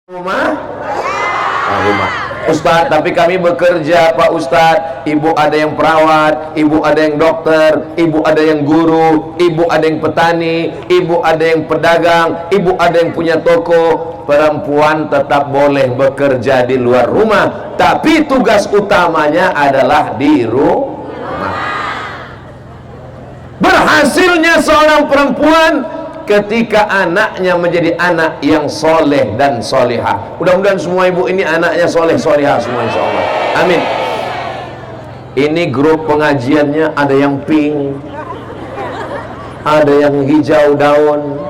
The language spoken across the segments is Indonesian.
rumah. Ustadz, tapi kami bekerja Pak Ustadz. Ibu ada yang perawat, ibu ada yang dokter, ibu ada yang guru, ibu ada yang petani, ibu ada yang pedagang, ibu ada yang punya toko. Perempuan tetap boleh bekerja di luar rumah, tapi tugas utamanya adalah di rumah. Berhasilnya seorang perempuan ketika anaknya menjadi anak yang soleh dan solehah. Mudah-mudahan semua ibu ini anaknya soleh solehah semua, insya Allah. Amin. Ini grup pengajiannya ada yang pink, ada yang hijau daun,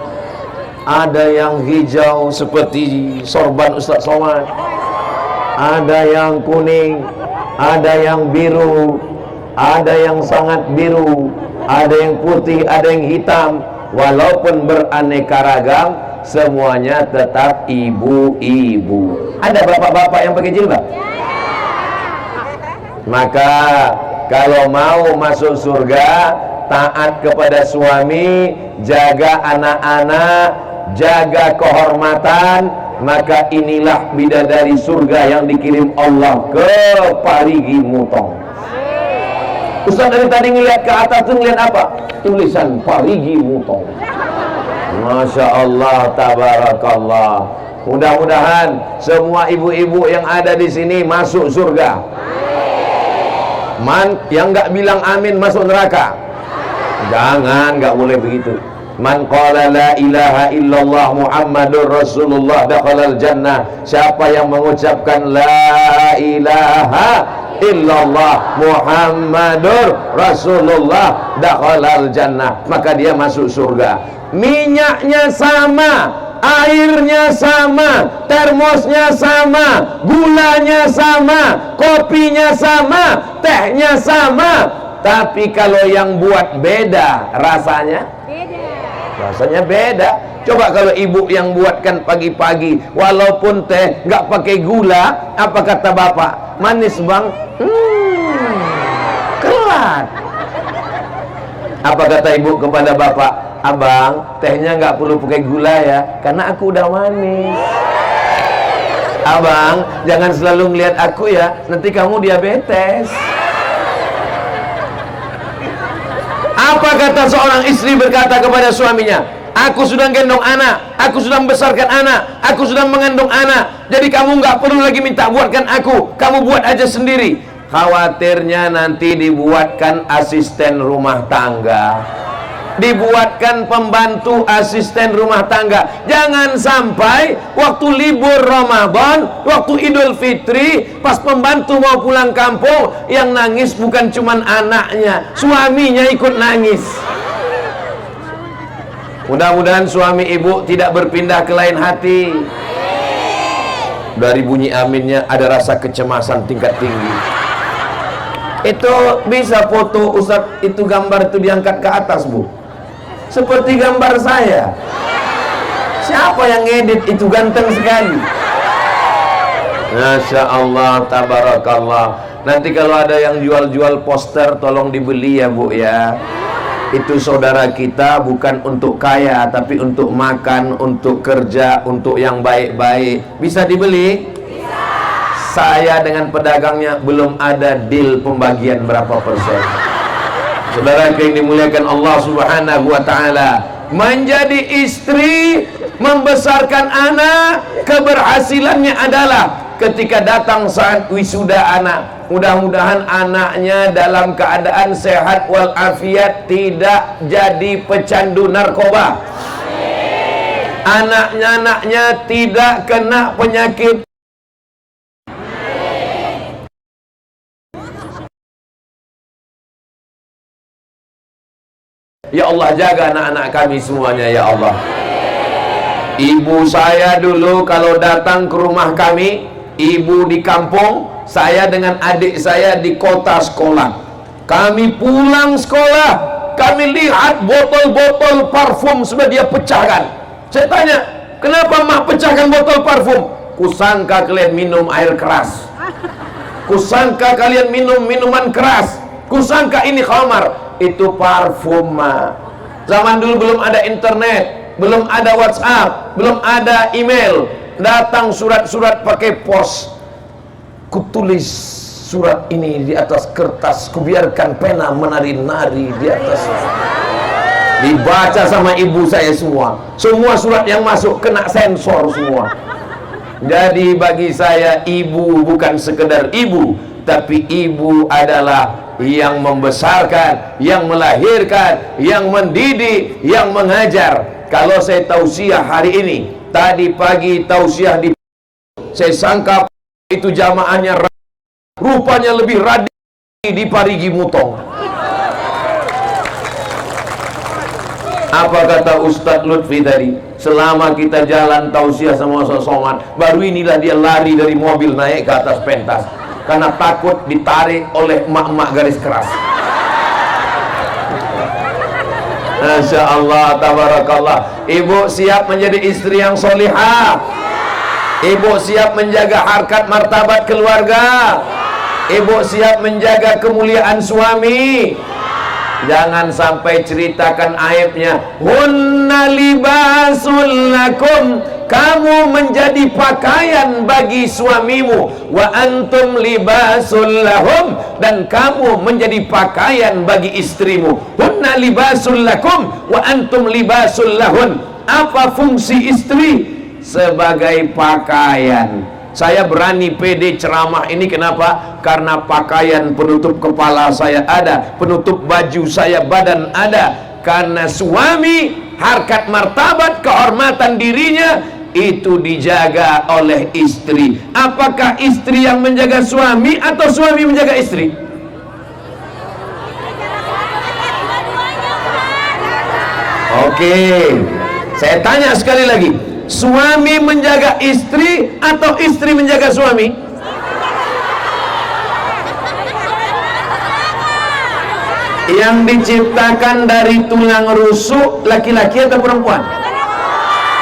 ada yang hijau seperti sorban Ustaz Somad, ada yang kuning, ada yang biru, ada yang sangat biru, ada yang putih, ada yang hitam. Walaupun beraneka ragam, semuanya tetap ibu-ibu. Ada bapak-bapak yang pakai jilbab? Maka kalau mau masuk surga, taat kepada suami, jaga anak-anak, jaga kehormatan, maka inilah bidadari surga yang dikirim Allah ke Parigi Mutong. Ustaz dari tadi ngeliat ke atas tuh ngeliat apa? Tulisan Parigi Mutong. Masya Allah, tabarakallah. Mudah-mudahan semua ibu-ibu yang ada di sini masuk surga. Yang nggak bilang amin masuk neraka. Jangan, nggak boleh begitu. Man qala la ilaha illallah Muhammadur Rasulullah dakhalal jannah. Siapa yang mengucapkan la ilaha illallah Muhammadur Rasulullah dakhalal jannah, maka dia masuk surga. Minyaknya sama, airnya sama, termosnya sama, gulanya sama, kopinya sama, tehnya sama. Tapi kalau yang buat beda, rasanya beda. Coba kalau ibu yang buatkan pagi-pagi, walaupun teh nggak pakai gula, apa kata bapak? Manis bang? Kelat. Apa kata ibu kepada bapak? Abang, tehnya nggak perlu pakai gula ya, karena aku udah manis. Abang, jangan selalu ngeliat aku ya, nanti kamu diabetes. Apa kata seorang istri berkata kepada suaminya? Aku sudah gendong anak, aku sudah membesarkan anak, aku sudah mengandung anak. Jadi kamu nggak perlu lagi minta buatkan aku, kamu buat aja sendiri. Khawatirnya nanti dibuatkan asisten rumah tangga, dibuatkan pembantu asisten rumah tangga. Jangan sampai waktu libur Ramadan, waktu Idul Fitri, pas pembantu mau pulang kampung, yang nangis bukan cuman anaknya, suaminya ikut nangis. Mudah-mudahan suami ibu tidak berpindah ke lain hati. Dari bunyi aminnya ada rasa kecemasan tingkat tinggi. Itu bisa foto Ustadz, itu gambar itu diangkat ke atas bu, seperti gambar saya. Siapa yang ngedit itu, ganteng sekali. Masya Allah, tabarakallah. Nanti kalau ada yang jual-jual poster, tolong dibeli ya bu ya. Itu saudara kita bukan untuk kaya, tapi untuk makan, untuk kerja, untuk yang baik-baik. Bisa dibeli? Bisa. Saya dengan pedagangnya belum ada deal pembagian berapa persen. Saudara yang dimuliakan Allah Subhanahu wa ta'ala, menjadi istri, membesarkan anak, keberhasilannya adalah ketika datang saat wisuda anak. Mudah-mudahan anaknya dalam keadaan sehat walafiat, tidak jadi pecandu narkoba. Anaknya tidak kena penyakit. Ya Allah, jaga anak-anak kami semuanya ya Allah. Ibu saya dulu kalau datang ke rumah kami, ibu di kampung, saya dengan adik saya di kota sekolah. Kami pulang sekolah, kami lihat botol-botol parfum sudah dia pecahkan. Saya tanya, kenapa mak pecahkan botol parfum? Kusangka kalian minum air keras, kusangka kalian minum minuman keras, kusangka ini khamar. Itu parfum mak. Zaman dulu belum ada internet, belum ada WhatsApp, belum ada email. Datang surat-surat pakai pos. Kutulis surat ini di atas kertas, kubiarkan pena menari-nari di atas. Dibaca sama ibu saya semua. Semua surat yang masuk kena sensor semua. Jadi bagi saya, ibu bukan sekedar ibu, tapi ibu adalah yang membesarkan, yang melahirkan, yang mendidik, yang mengajar. Kalau saya tausiah hari ini, tadi pagi tausiah di, saya sangka itu jamaahnya rupanya lebih radikal di Parigi Mutong. Apa kata Ustadz Lutfi tadi? Selama kita jalan tausiah sama Ustadz Somad, baru inilah dia lari dari mobil naik ke atas pentas karena takut ditarik oleh emak-emak garis keras. Masya Allah, tabarakallah. Ibu siap menjadi istri yang solihah. Ibu siap menjaga harkat martabat keluarga. Ibu siap menjaga kemuliaan suami. Jangan sampai ceritakan aibnya. Hunna libasul lakum, kamu menjadi pakaian bagi suamimu. Wa antum libasul lahum, dan kamu menjadi pakaian bagi istrimu. Hunna libasul lakum wa antum libasul lahun. Apa fungsi istri? Sebagai pakaian. Saya berani pede ceramah ini, kenapa? Karena pakaian penutup kepala saya ada, penutup baju saya badan ada. Karena suami, harkat martabat, kehormatan dirinya itu dijaga oleh istri. Apakah istri yang menjaga suami atau suami menjaga istri? Oke, saya tanya sekali lagi, suami menjaga istri atau istri menjaga suami? Yang diciptakan dari tulang rusuk laki-laki atau perempuan?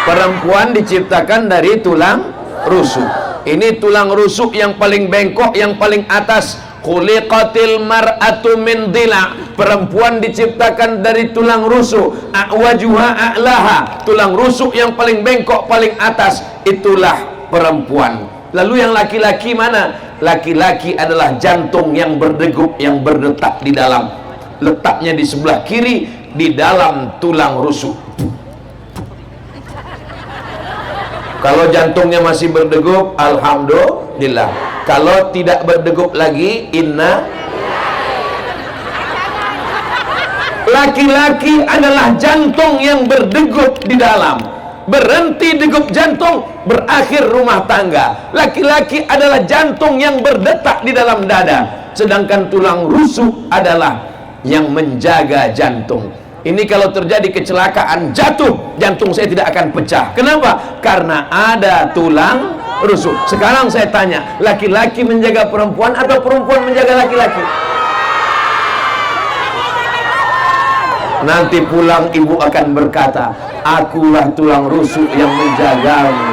Perempuan diciptakan dari tulang rusuk. Ini tulang rusuk yang paling bengkok, yang paling atas. Khuliqatil mar'atu min dhila'. Perempuan diciptakan dari tulang rusuk. A'wajuha a'laha. Tulang rusuk yang paling bengkok, paling atas, itulah perempuan. Lalu yang laki-laki mana? Laki-laki adalah jantung yang berdegup, yang berdetak di dalam. Letaknya di sebelah kiri, di dalam tulang rusuk. Kalau jantungnya masih berdegup, alhamdulillah. Kalau tidak berdegup lagi, inna. Laki-laki adalah jantung yang berdegup di dalam. Berhenti degup jantung, berakhir rumah tangga. Laki-laki adalah jantung yang berdetak di dalam dada. Sedangkan tulang rusuk adalah yang menjaga jantung. Ini kalau terjadi kecelakaan, jatuh, jantung saya tidak akan pecah. Kenapa? Karena ada tulang rusuk. Sekarang saya tanya, laki-laki menjaga perempuan atau perempuan menjaga laki-laki? Nanti pulang ibu akan berkata, akulah tulang rusuk yang menjagamu,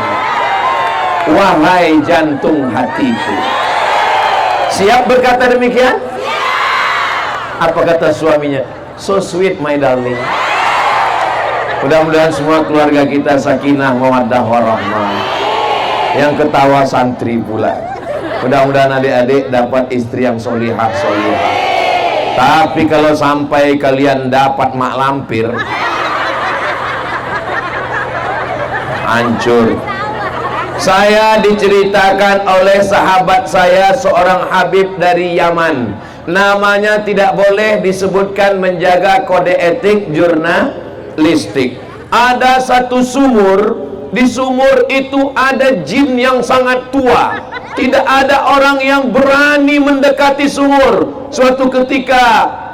wahai jantung hatiku. Siap berkata demikian? Apa kata suaminya? So sweet my darling. Mudah-mudahan semua keluarga kita sakinah mawaddah warahmah. Yang ketawa santri pula. Mudah-mudahan adik-adik dapat istri yang solihah. Tapi kalau sampai kalian dapat mak lampir, hancur. Saya diceritakan oleh sahabat saya, seorang Habib dari Yaman. Namanya tidak boleh disebutkan, menjaga kode etik jurnalistik. Ada satu sumur, di sumur itu ada jin yang sangat tua. Tidak ada orang yang berani mendekati sumur. Suatu ketika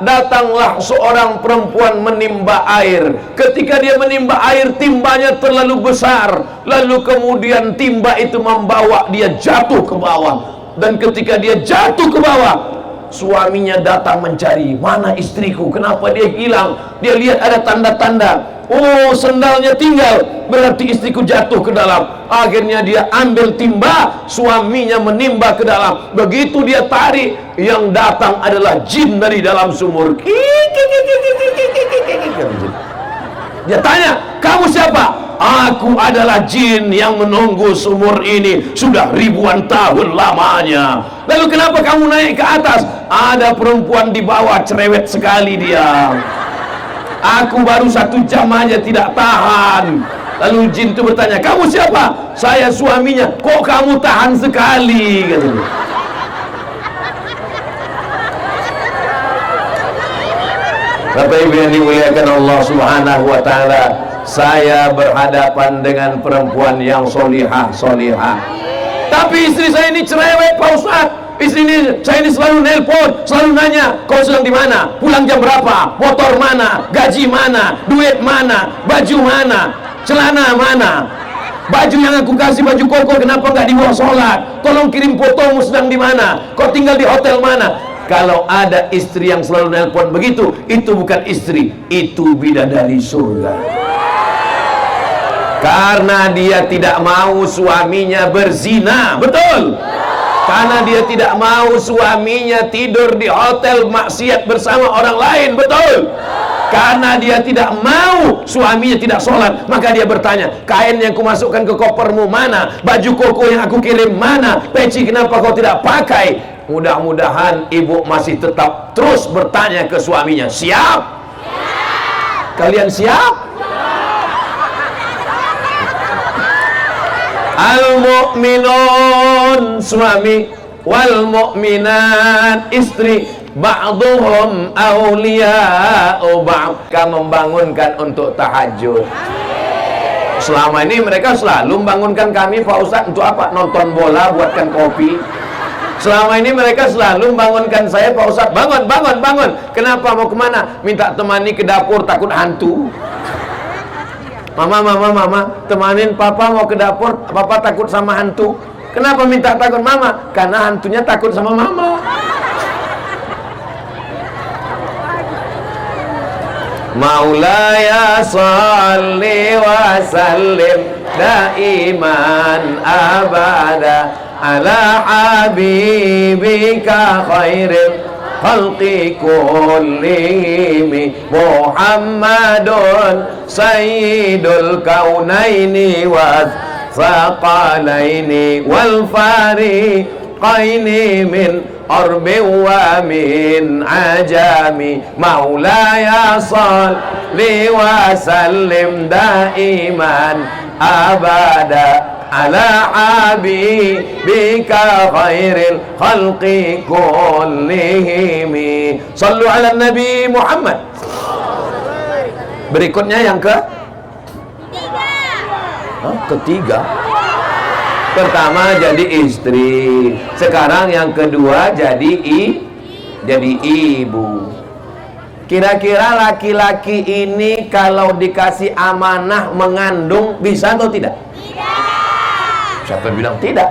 datanglah seorang perempuan menimba air. Ketika dia menimba air, timbanya terlalu besar. Lalu kemudian timba itu membawa dia jatuh ke bawah. Dan ketika dia jatuh ke bawah, suaminya datang mencari, mana istriku, kenapa dia hilang? Dia lihat ada tanda-tanda, oh sendalnya tinggal, berarti istriku jatuh ke dalam. Akhirnya dia ambil timba, suaminya menimba ke dalam. Begitu dia tarik, yang datang adalah jin dari dalam sumur. Dia tanya, kamu siapa? Aku adalah jin yang menunggu sumur ini sudah ribuan tahun lamanya. Lalu kenapa kamu naik ke atas? Ada perempuan di bawah, cerewet sekali dia. Aku baru 1 jam aja tidak tahan. Lalu jin itu bertanya, kamu siapa? Saya suaminya. Kok kamu tahan sekali? Katanya. Bapak Ibu yang dimuliakan Allah Subhanahu wa Ta'ala, saya berhadapan dengan perempuan yang solihah. Tapi istri saya ini cerewet, Pak Ustaz. Saya ini selalu nelpon, selalu nanya, kau sedang di mana? Pulang jam berapa? Motor mana? Gaji mana? Duit mana? Baju mana? Celana mana? Baju yang aku kasih, baju koko, kenapa nggak dibawa sholat? Tolong kirim fotomu sedang di mana? Kau tinggal di hotel mana? Kalau ada istri yang selalu nelpon begitu, itu bukan istri, itu bidadari surga. Karena dia tidak mau suaminya berzina, betul? Karena dia tidak mau suaminya tidur di hotel maksiat bersama orang lain, betul? Karena dia tidak mau suaminya tidak sholat, maka dia bertanya, kain yang kumasukkan ke kopermu mana? Baju koko yang aku kirim mana? Peci kenapa kau tidak pakai? Mudah-mudahan ibu masih tetap terus bertanya ke suaminya, siap? Kalian siap? Al-mu'minun suami, wal mu'minat istri, ba'duhum awliya'u ba'd. Membangunkan untuk tahajud. Selama ini mereka selalu membangunkan kami, Pak Ustaz, untuk apa? Nonton bola, buatkan kopi. Selama ini mereka selalu membangunkan saya, Pak Ustaz, bangun. Kenapa, mau kemana? Minta temani ke dapur, takut hantu. Mama, temanin papa mau ke dapur, papa takut sama hantu. Kenapa minta takut mama? Karena hantunya takut sama mama. Maulaya salli wa sallim daiman abada ala habibika khairil khalqi kullihim Muhammadun sayyidul kaunaini wa thaqalaini wal fariqaini min arbi wa min ajami maulaya salli wa sallim daiman abada ala habibika khairil khalqi kullihim. Sallu ala Nabi Muhammad. Berikutnya yang ketiga. Pertama jadi istri, sekarang yang kedua jadi ibu. Kira-kira laki-laki ini kalau dikasih amanah mengandung bisa atau tidak? Siapa bilang tidak?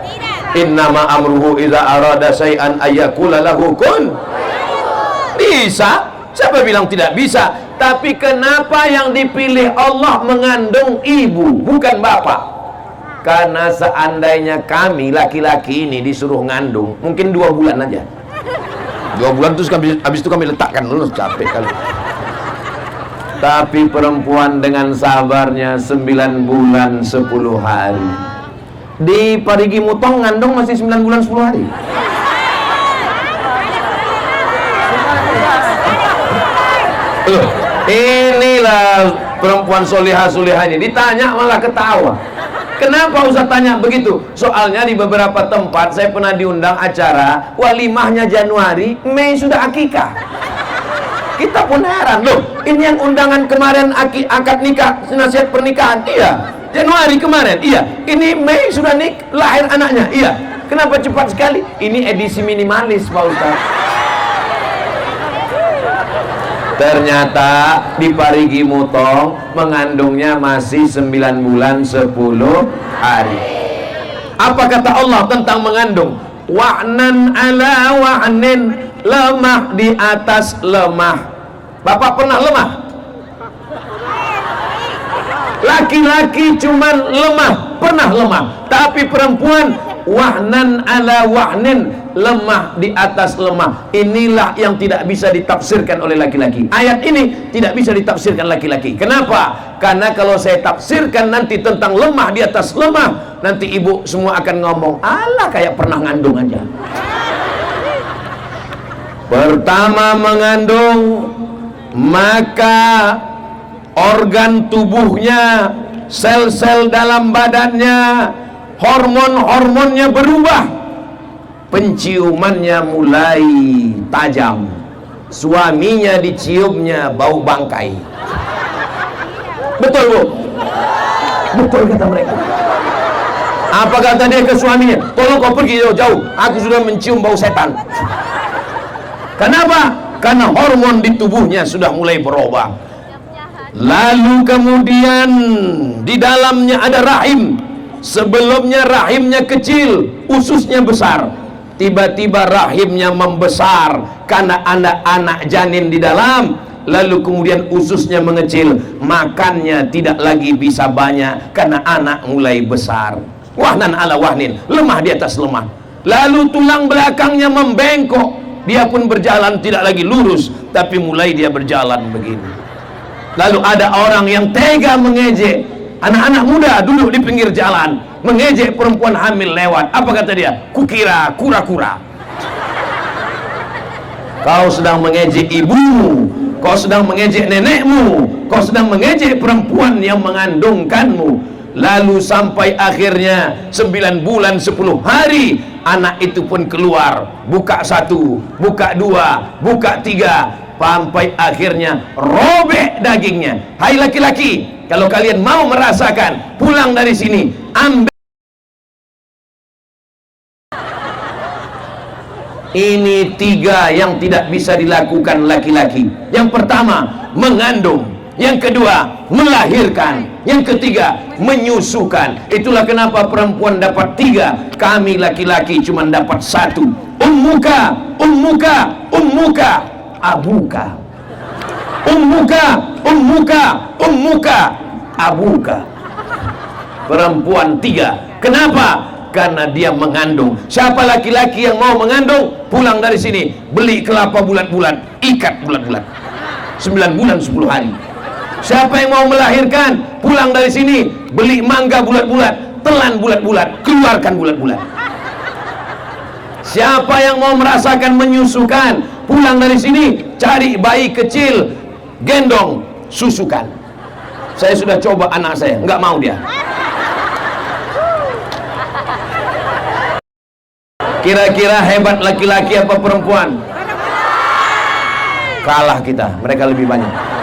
Innama amruhu idza arada syai'an ayyakula lahu kun. Bisa. Siapa bilang tidak bisa? Tapi kenapa yang dipilih Allah mengandung ibu, bukan bapak? Karena seandainya kami laki-laki ini disuruh ngandung, mungkin 2 bulan aja. 2 bulan terus habis itu kami letakkan dulu, capek kali. Tapi perempuan dengan sabarnya 9 bulan 10 hari. Di Parigi Mutong ngandung masih 9 bulan 10 hari. Inilah perempuan solihah ini. Ditanya malah ketawa. Kenapa Ustaz tanya begitu? Soalnya di beberapa tempat saya pernah diundang acara walimahnya Januari, Mei sudah akikah. Kita pun heran, loh, ini yang undangan kemarin akad nikah, nasihat pernikahan, iya. Januari kemarin, iya. Ini Mei sudah lahir anaknya, iya. Kenapa cepat sekali? Ini edisi minimalis, Pak Ustaz. Ternyata di Parigi Mutong mengandungnya masih 9 bulan 10 hari. Apa kata Allah tentang mengandung? Wa'nan ala wa'nin, lemah di atas lemah. Bapak pernah lemah? Laki-laki cuman lemah, pernah lemah. Tapi perempuan wahnan ala wahnin, lemah di atas lemah. Inilah yang tidak bisa ditafsirkan oleh laki-laki. Ayat ini tidak bisa ditafsirkan laki-laki. Kenapa? Karena kalau saya tafsirkan nanti tentang lemah di atas lemah, nanti ibu semua akan ngomong, alah kayak pernah ngandung aja. Pertama mengandung, maka organ tubuhnya, sel-sel dalam badannya, hormon-hormonnya berubah, penciumannya mulai tajam, suaminya diciumnya bau bangkai. Betul bu? Betul kata mereka. Apa kata dia ke suaminya? Tolong kau pergi jauh-jauh, aku sudah mencium bau setan. Kenapa? Karena hormon di tubuhnya sudah mulai berubah. Lalu kemudian di dalamnya ada rahim. Sebelumnya rahimnya kecil, ususnya besar. Tiba-tiba rahimnya membesar karena anak-anak janin di dalam. Lalu kemudian ususnya mengecil, makannya tidak lagi bisa banyak karena anak mulai besar. Wahnan ala wahnin, lemah di atas lemah. Lalu tulang belakangnya membengkok. Dia pun berjalan tidak lagi lurus, tapi mulai dia berjalan begini. Lalu ada orang yang tega mengejek anak-anak muda duduk di pinggir jalan, mengejek perempuan hamil lewat. Apa kata dia? Kukira kura-kura. Kau sedang mengejek ibumu, kau sedang mengejek nenekmu, kau sedang mengejek perempuan yang mengandungkanmu. Lalu sampai akhirnya 9 bulan 10 hari anak itu pun keluar, buka 1, buka 2, buka 3, sampai akhirnya robek dagingnya. Hai laki-laki, kalau kalian mau merasakan, pulang dari sini, ambil. Ini 3 yang tidak bisa dilakukan laki-laki. Yang pertama, mengandung. Yang kedua, melahirkan. Yang ketiga, menyusukan. Itulah kenapa perempuan dapat 3, kami laki-laki cuma dapat 1. Ummuka, ummuka, ummuka, abuka. Ummuka, ummuka, ummuka, abuka. Perempuan 3. Kenapa? Karena dia mengandung. Siapa laki-laki yang mau mengandung, pulang dari sini, beli kelapa bulat-bulat, ikat bulat-bulat, 9 bulan 10 hari. Siapa yang mau melahirkan, pulang dari sini, beli mangga bulat-bulat, telan bulat-bulat, keluarkan bulat-bulat. Siapa yang mau merasakan menyusukan, pulang dari sini, cari bayi kecil, gendong, susukan. Saya sudah coba anak saya, nggak mau dia. Kira-kira hebat laki-laki apa perempuan? Kalah kita, mereka lebih banyak.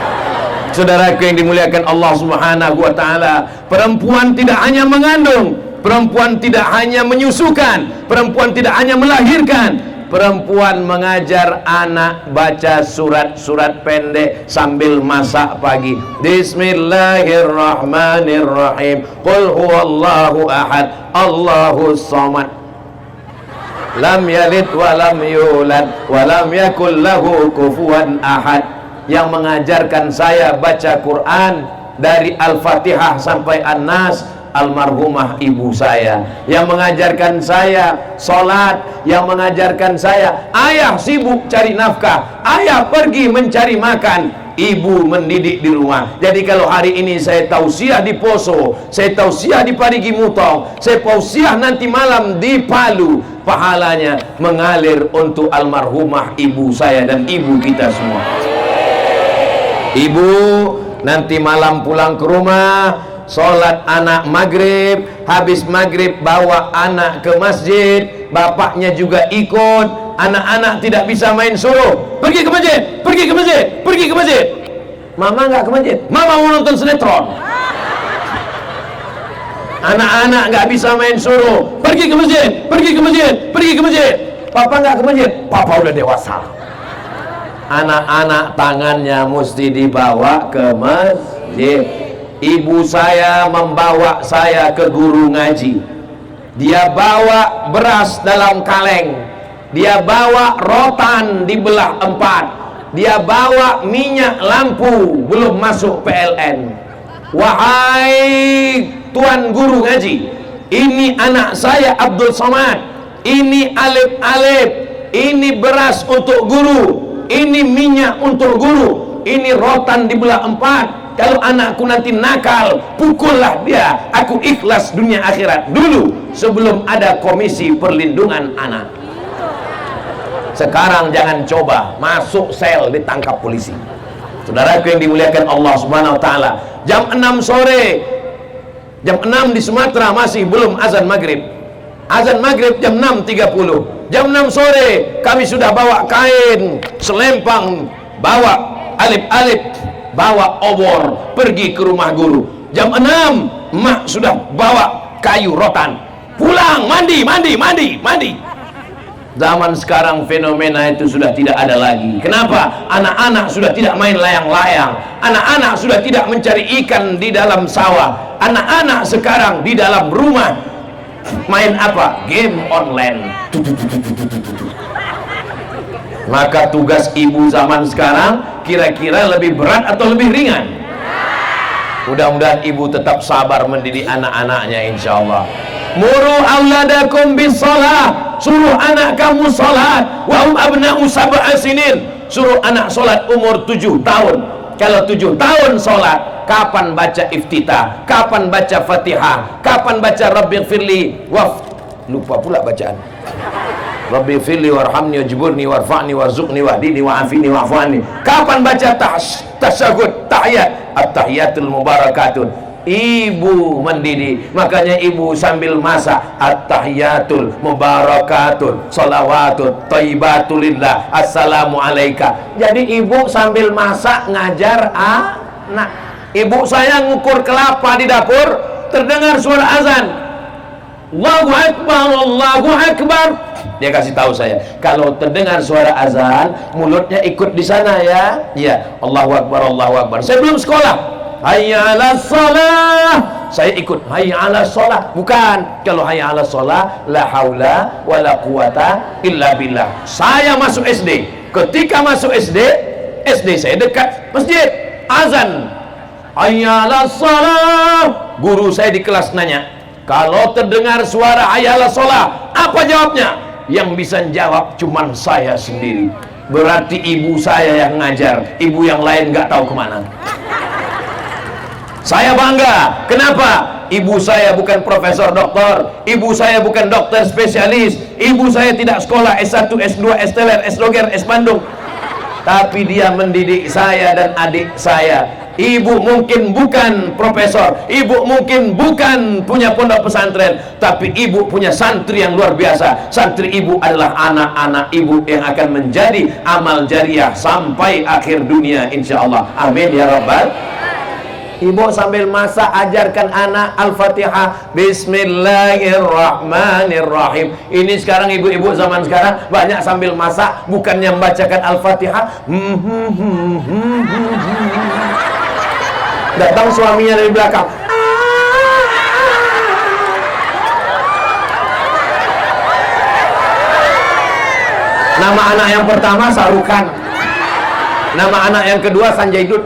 Saudaraku yang dimuliakan Allah Subhanahu wa ta'ala, perempuan tidak hanya mengandung, perempuan tidak hanya menyusukan, perempuan tidak hanya melahirkan, perempuan mengajar anak baca surat-surat pendek sambil masak pagi. Bismillahirrahmanirrahim. Qul huwallahu ahad, Allahus samad, lam yalid wa lam yulad wa lam yakul lahu kufuwan ahad. Yang mengajarkan saya baca Quran dari Al-Fatihah sampai An-Nas, almarhumah ibu saya. Yang mengajarkan saya sholat, yang mengajarkan saya, ayah sibuk cari nafkah, ayah pergi mencari makan, ibu mendidik di rumah. Jadi kalau hari ini saya tausiah di Poso, saya tausiah di Parigi Mutong, saya tausiah nanti malam di Palu, pahalanya mengalir untuk almarhumah ibu saya dan ibu kita semua. Ibu nanti malam pulang ke rumah, sholat anak maghrib, habis maghrib bawa anak ke masjid, bapaknya juga ikut. Anak-anak tidak bisa main, suruh pergi ke masjid, pergi ke masjid, pergi ke masjid. Mama nggak ke masjid, mama mau nonton sinetron. Anak-anak nggak bisa main, suruh pergi ke masjid, pergi ke masjid, pergi ke masjid. Papa nggak ke masjid, papa udah dewasa. Anak-anak tangannya mesti dibawa ke masjid. Ibu saya membawa saya ke guru ngaji. Dia bawa beras dalam kaleng, dia bawa rotan dibelah 4, dia bawa minyak lampu belum masuk PLN. Wahai tuan guru ngaji, ini anak saya Abdul Somad, ini alif-alif, ini beras untuk guru, ini minyak untuk guru, ini rotan dibelah 4. Kalau anakku nanti nakal, pukullah dia. Aku ikhlas dunia akhirat dulu sebelum ada komisi perlindungan anak. Sekarang jangan coba masuk sel ditangkap polisi. Saudaraku yang dimuliakan Allah Subhanahu wa taala, jam 6 sore, jam 6 di Sumatera masih belum azan maghrib. Azan maghrib jam 6.30. Jam 6 sore kami sudah bawa kain, selempang, bawa alif-alif, bawa obor, pergi ke rumah guru. Jam 6 emak sudah bawa kayu rotan, pulang mandi. Zaman sekarang fenomena itu sudah tidak ada lagi. Kenapa? Anak-anak sudah tidak main layang-layang. Anak-anak sudah tidak mencari ikan di dalam sawah. Anak-anak sekarang di dalam rumah main apa? Game online. Maka tugas ibu zaman sekarang kira-kira lebih berat atau lebih ringan? Mudah-mudahan ibu tetap sabar mendidik anak-anaknya, insyaallah. Muru auladakum bisalah, suruh anak kamu salat. Wa hum abna'u sab'a sinin, suruh anak salat umur 7 tahun. Kalau 7 tahun salat, kapan baca iftitah, kapan baca Fatihah, kapan baca Rabbighfirli lupa pula bacaan. Rabbighfirli warhamni wajburni warfa'ni warzuqni wahdini wa'afini wa'fu'anni. Kapan baca tasyahud, tahiyat, at-tahiyatul mubarakatun. Ibu mendidik, makanya ibu sambil masak at-tahiyatul mubarakatun salawatun thayyibatulillah assalamu alaika. Jadi ibu sambil masak ngajar anak. Ibu saya ngukur kelapa di dapur, terdengar suara azan, Allahu Akbar, Allahu Akbar. Dia kasih tahu saya, kalau terdengar suara azan, mulutnya ikut di sana ya. Iya, Allahu Akbar, Allahu Akbar. Saya belum sekolah. Hayya 'alas shalah, saya ikut hayya 'alas shalah. Bukan, kalau hayya 'alas shalah la haula wala quwata illa billah. Saya masuk SD. Ketika masuk SD saya dekat masjid. Azan hayya 'alas shalah. Guru saya di kelas nanya, kalau terdengar suara hayya 'alas shalah, apa jawabnya? Yang bisa jawab cuman saya sendiri. Berarti ibu saya yang ngajar, ibu yang lain nggak tahu kemana. Saya bangga. Kenapa? Ibu saya bukan profesor doktor, ibu saya bukan dokter spesialis, ibu saya tidak sekolah S1, S2, S-teler, S-loger, S-bandung, tapi dia mendidik saya dan adik saya. Ibu mungkin bukan profesor, ibu mungkin bukan punya pondok pesantren, tapi ibu punya santri yang luar biasa. Santri ibu adalah anak-anak ibu yang akan menjadi amal jariah sampai akhir dunia, insyaallah. Amin ya rabbal. Ibu sambil masak ajarkan anak Al-Fatihah, Bismillahirrahmanirrahim. Ini sekarang ibu-ibu zaman sekarang banyak sambil masak bukannya membacakan Al-Fatihah. Datang suaminya dari belakang. Nama anak yang pertama Sarukan, nama anak yang kedua Sanjay Dutt,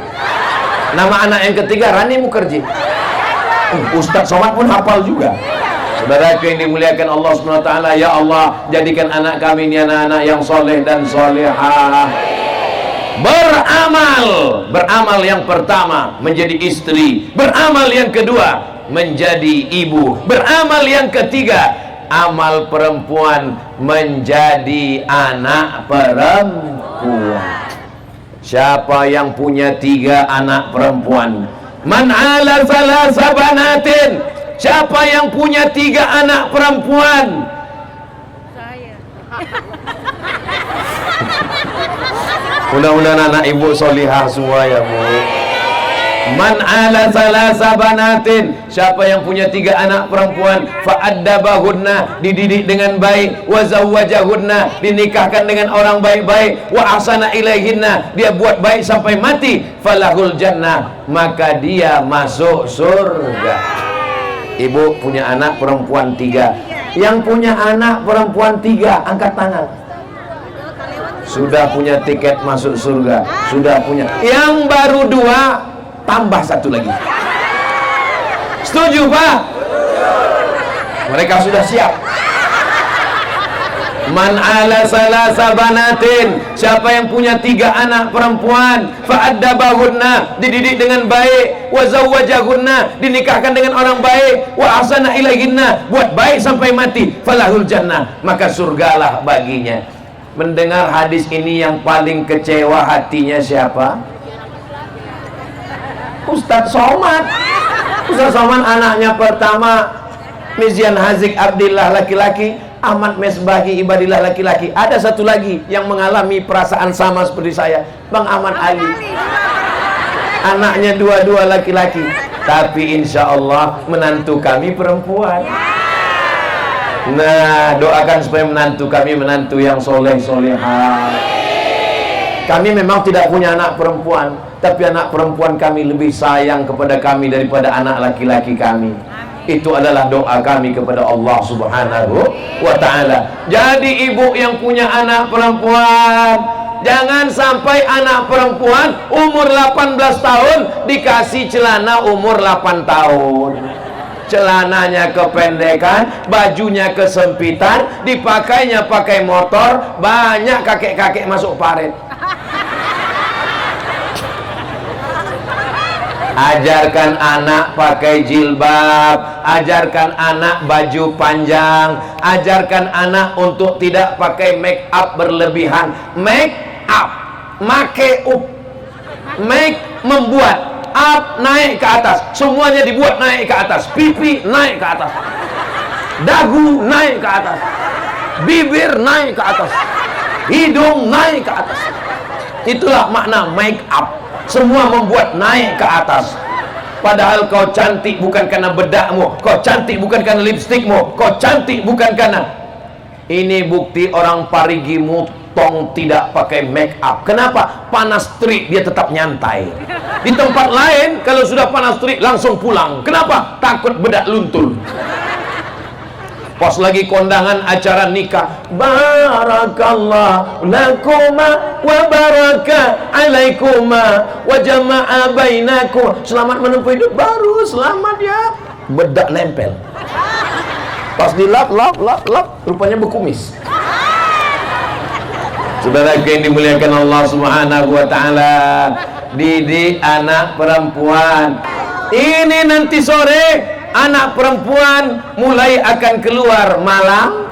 nama anak yang ketiga Rani Mukherjee. Ustadz Somad pun hafal juga. Saudara yang dimuliakan Allah Subhanahu wa taala, ya Allah, jadikan anak kami ini anak-anak yang soleh dan solehah. Beramal yang pertama menjadi istri, beramal yang kedua menjadi ibu, beramal yang ketiga amal perempuan menjadi anak perempuan. Siapa yang punya 3 anak perempuan? Man ala salasa banatin. Siapa yang punya 3 anak perempuan? Saya. Mudah-mudahan anak ibu solihah semua ya bu. Man ala salasa banatin. Siapa yang punya 3 anak perempuan, fa'addabahunna, dididik dengan baik, wa zawwajahunna, dinikahkan dengan orang baik-baik, wa ahsana ilaihinna, dia buat baik sampai mati, falahul jannah, maka dia masuk surga. Ibu punya anak perempuan 3. Yang punya anak perempuan 3 angkat tangan. Sudah punya tiket masuk surga. Sudah punya. Yang baru 2 tambah 1 lagi. Setuju Pak? Mereka sudah siap. Man ala salasa banatin, siapa yang punya 3 anak perempuan, fa'addabahunna, dididik dengan baik, wa zawwajahunna, dinikahkan dengan orang baik, wa ahsana ilaihinna, buat baik sampai mati, falahul jannah, maka surgalah baginya. Mendengar hadis ini yang paling kecewa hatinya siapa? Ustadz Somad. Ustadz Somad anaknya pertama Mizian Hazik Abdillah laki-laki, Ahmad Mesbahi Ibadillah laki-laki. Ada satu lagi yang mengalami perasaan sama seperti saya, Bang Ahmad Ali. Anaknya dua-dua laki-laki, tapi insya Allah menantu kami perempuan. Nah, doakan supaya menantu kami menantu yang soleh-solehah. Kami memang tidak punya anak perempuan, tapi anak perempuan kami lebih sayang kepada kami daripada anak laki-laki kami. Itu adalah doa kami kepada Allah Subhanahu wa ta'ala. Jadi ibu yang punya anak perempuan, jangan sampai anak perempuan umur 18 tahun dikasih celana umur 8 tahun. Celananya kependekan, bajunya kesempitan, dipakainya pakai motor, banyak kakek-kakek masuk paret. Ajarkan anak pakai jilbab, ajarkan anak baju panjang, ajarkan anak untuk tidak pakai make up berlebihan. Make up, make up, make membuat, up naik ke atas, semuanya dibuat naik ke atas, pipi naik ke atas, dagu naik ke atas, bibir naik ke atas, hidung naik ke atas. Itulah makna make up. Semua membuat naik ke atas. Padahal kau cantik bukan karena bedakmu, kau cantik bukan karena lipstikmu, kau cantik bukan karena. Ini bukti orang Parigi Mutong tidak pakai make up. Kenapa? Panas terik dia tetap nyantai. Di tempat lain kalau sudah panas terik langsung pulang. Kenapa? Takut bedak luntur. Pas lagi kondangan acara nikah, barakallah lakuma wa baraka alaikuma wa jama'a bainakum, selamat menempuh hidup baru, selamat ya. Bedak nempel. Pas dilap rupanya berkumis. Saudara yang dimuliakan Allah Subhanahu wa ta'ala, didik anak perempuan. Ini nanti sore anak perempuan mulai akan keluar malam.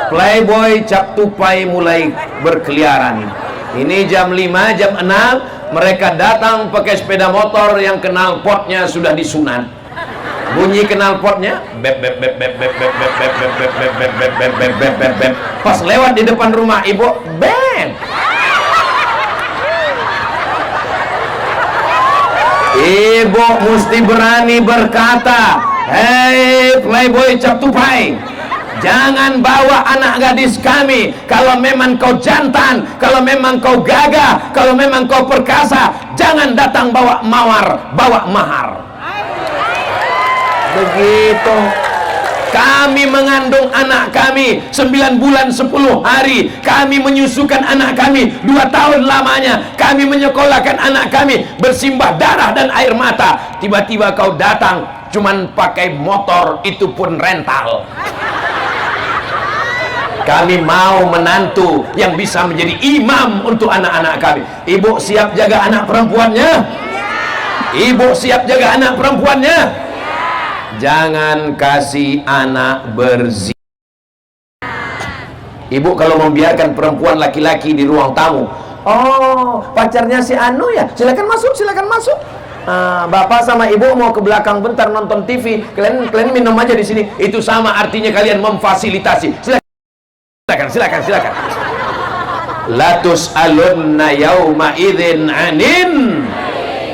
Playboy cap tupai mulai berkeliaran. Ini jam 5, jam 6 mereka datang pakai sepeda motor yang knalpotnya sudah disunat. Bunyi knalpotnya bep bep bep bep bep bep bep bep bep bep bep bep bep bep bep bep bep bep. Pas lewat di depan rumah ibu, bep. Ibu mesti berani berkata, hei playboy cap tupai, jangan bawa anak gadis kami. Kalau memang kau jantan, kalau memang kau gagah, kalau memang kau perkasa, jangan datang bawa mawar, bawa mahar. Begitu. Kami mengandung anak kami 9 bulan 10 hari. Kami menyusukan anak kami 2 tahun lamanya. Kami menyekolahkan anak kami bersimbah darah dan air mata. Tiba-tiba kau datang cuman pakai motor, itu pun rental. Kami mau menantu yang bisa menjadi imam untuk anak-anak kami. Ibu siap jaga anak perempuannya? Ibu siap jaga anak perempuannya? Jangan kasih anak berzina. Ibu kalau membiarkan perempuan laki-laki di ruang tamu, oh pacarnya si Anu ya, silakan masuk, silakan masuk. Bapak sama ibu mau ke belakang bentar nonton TV, kalian minum aja di sini. Itu sama artinya kalian memfasilitasi. Silakan. Latus alunna yauma idzin anin.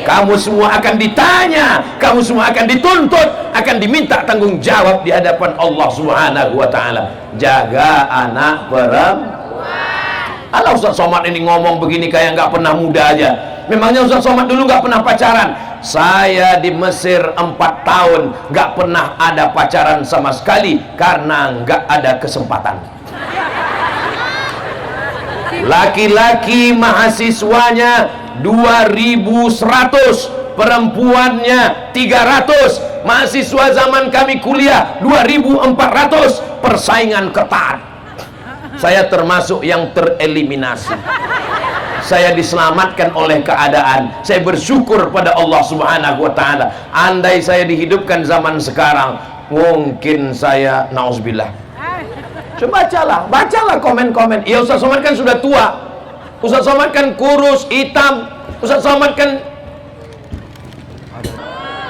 Kamu semua akan ditanya, kamu semua akan dituntut, akan diminta tanggung jawab di hadapan Allah Subhanahu wa ta'ala. Jaga anak perempuan. Alah Ustaz Somad ini ngomong begini kayak nggak pernah muda aja. Memangnya Ustaz Somad dulu nggak pernah pacaran? Saya di Mesir 4 tahun nggak pernah ada pacaran sama sekali karena nggak ada kesempatan. Laki-laki mahasiswanya 2.100, perempuannya 300. Mahasiswa zaman kami kuliah 2400, persaingan ketat. Saya termasuk yang tereliminasi. Saya diselamatkan oleh keadaan. Saya bersyukur pada Allah Subhanahu wa taala. Andai saya dihidupkan zaman sekarang, mungkin saya nauzubillah. Coba bacalah komen-komen. Ya, Ustaz Somad kan sudah tua. Ustaz Somad kan kurus, hitam. Ustaz Somad kan...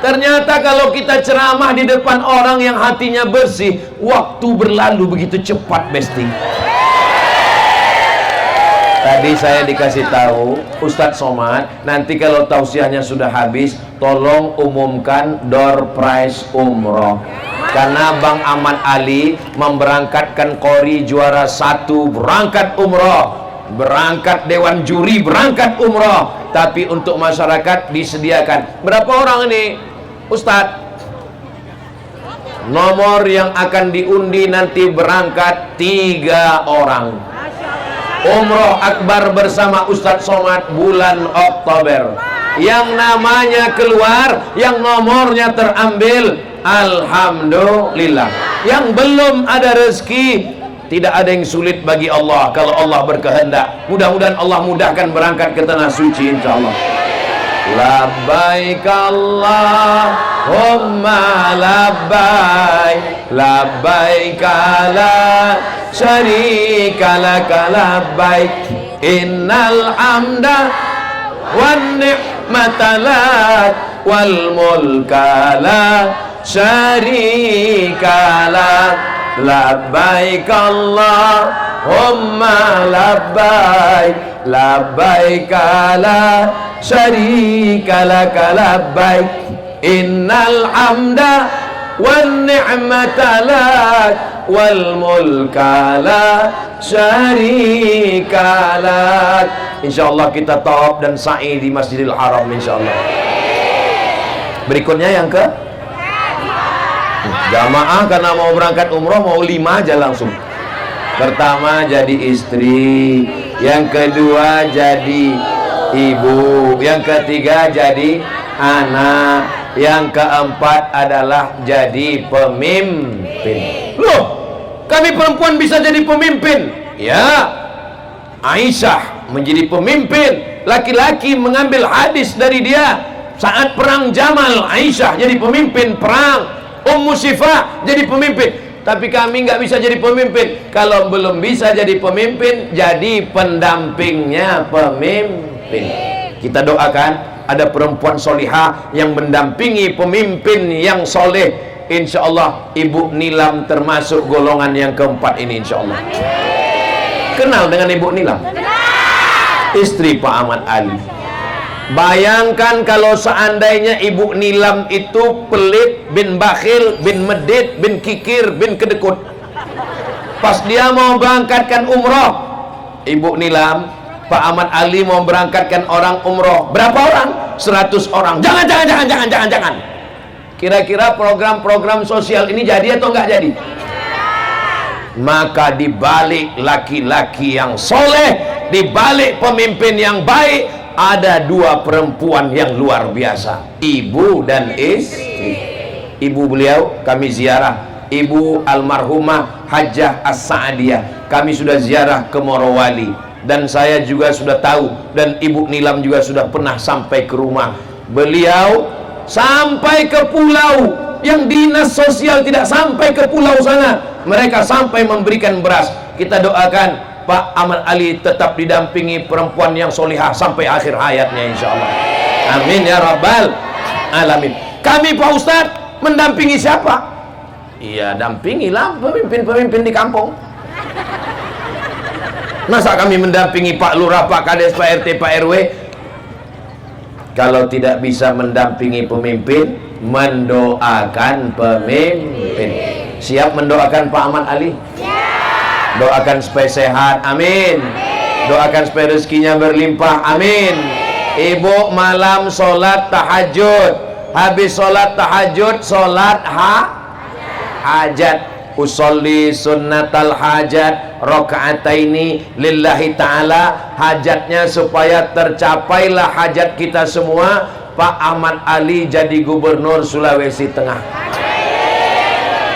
Ternyata kalau kita ceramah di depan orang yang hatinya bersih, waktu berlalu begitu cepat, Besti. Tadi saya dikasih tahu Ustadz Somad, nanti kalau tausiahnya sudah habis, tolong umumkan door prize umroh. Karena Bang Ahmad Ali memberangkatkan Qori juara 1 berangkat umroh, berangkat dewan juri berangkat umroh, tapi untuk masyarakat disediakan berapa orang ini Ustadz? Nomor yang akan diundi nanti berangkat 3 orang. Umroh akbar bersama Ustadz Somad bulan Oktober. Yang namanya keluar, yang nomornya terambil, alhamdulillah. Yang belum ada rezeki, tidak ada yang sulit bagi Allah kalau Allah berkehendak. Mudah-mudahan Allah mudahkan berangkat ke tanah suci insyaallah. Labbaik Allahumma labbaik, labbaik la syarika laka labbaik, innal hamda wan ni'mata lak wal mulka la syarika lak, labbaik Allahumma labbaik, labbaik la syarika laka labbaik, innal hamda wan ni'mata lak wal mulka la syarika lak. Insyaallah kita tawaf dan sa'i di Masjidil Haram insyaallah. Berikutnya yang ke jamaah, karena mau berangkat umroh mau 5 aja langsung. Pertama jadi istri, yang kedua jadi ibu, yang ketiga jadi anak, yang keempat adalah jadi pemimpin. Loh, kami perempuan bisa jadi pemimpin? Ya, Aisyah menjadi pemimpin. Laki-laki mengambil hadis dari dia saat perang Jamal. Aisyah jadi pemimpin perang. Ummu Syifa jadi pemimpin. Tapi kami nggak bisa jadi pemimpin. Kalau belum bisa jadi pemimpin, jadi pendampingnya pemimpin. Kita doakan ada perempuan solihah yang mendampingi pemimpin yang soleh. Insya Allah Ibu Nilam termasuk golongan yang keempat ini insya Allah. Kenal dengan Ibu Nilam? Istri Pak Ahmad Ali. Bayangkan kalau seandainya Ibu Nilam itu pelit, bin bakhil, bin medit, bin kikir, bin kedekut. Pas dia mau berangkatkan umroh, Ibu Nilam, Pak Ahmad Ali mau berangkatkan orang umroh. Berapa orang? 100 orang. Jangan. Kira-kira program-program sosial ini jadi atau enggak jadi? Maka dibalik laki-laki yang soleh, dibalik pemimpin yang baik, ada 2 perempuan yang luar biasa, ibu dan istri. Ibu beliau kami ziarah, Ibu almarhumah Hajjah As-Sa'adiyah. Kami sudah ziarah ke Morowali, dan saya juga sudah tahu, dan Ibu Nilam juga sudah pernah sampai ke rumah beliau, sampai ke pulau yang dinas sosial tidak sampai ke pulau sana. Mereka sampai memberikan beras. Kita doakan Pak Ahmad Ali tetap didampingi perempuan yang solihah sampai akhir hayatnya insyaallah. Amin ya rabbal alamin. Kami Pak Ustadz mendampingi siapa? Iya, dampingilah pemimpin-pemimpin di kampung. Masa kami mendampingi Pak Lurah, Pak Kades, Pak RT, Pak RW? Kalau tidak bisa mendampingi pemimpin, mendoakan pemimpin. Siap mendoakan Pak Ahmad Ali? Doakan supaya sehat, amin. Doakan supaya rezekinya berlimpah, amin. Ibu malam sholat tahajud, habis sholat tahajud sholat hajat. Usolli sunnatal hajat rakaataini lillahi ta'ala. Hajatnya supaya tercapailah hajat kita semua, Pak Ahmad Ali jadi gubernur Sulawesi Tengah.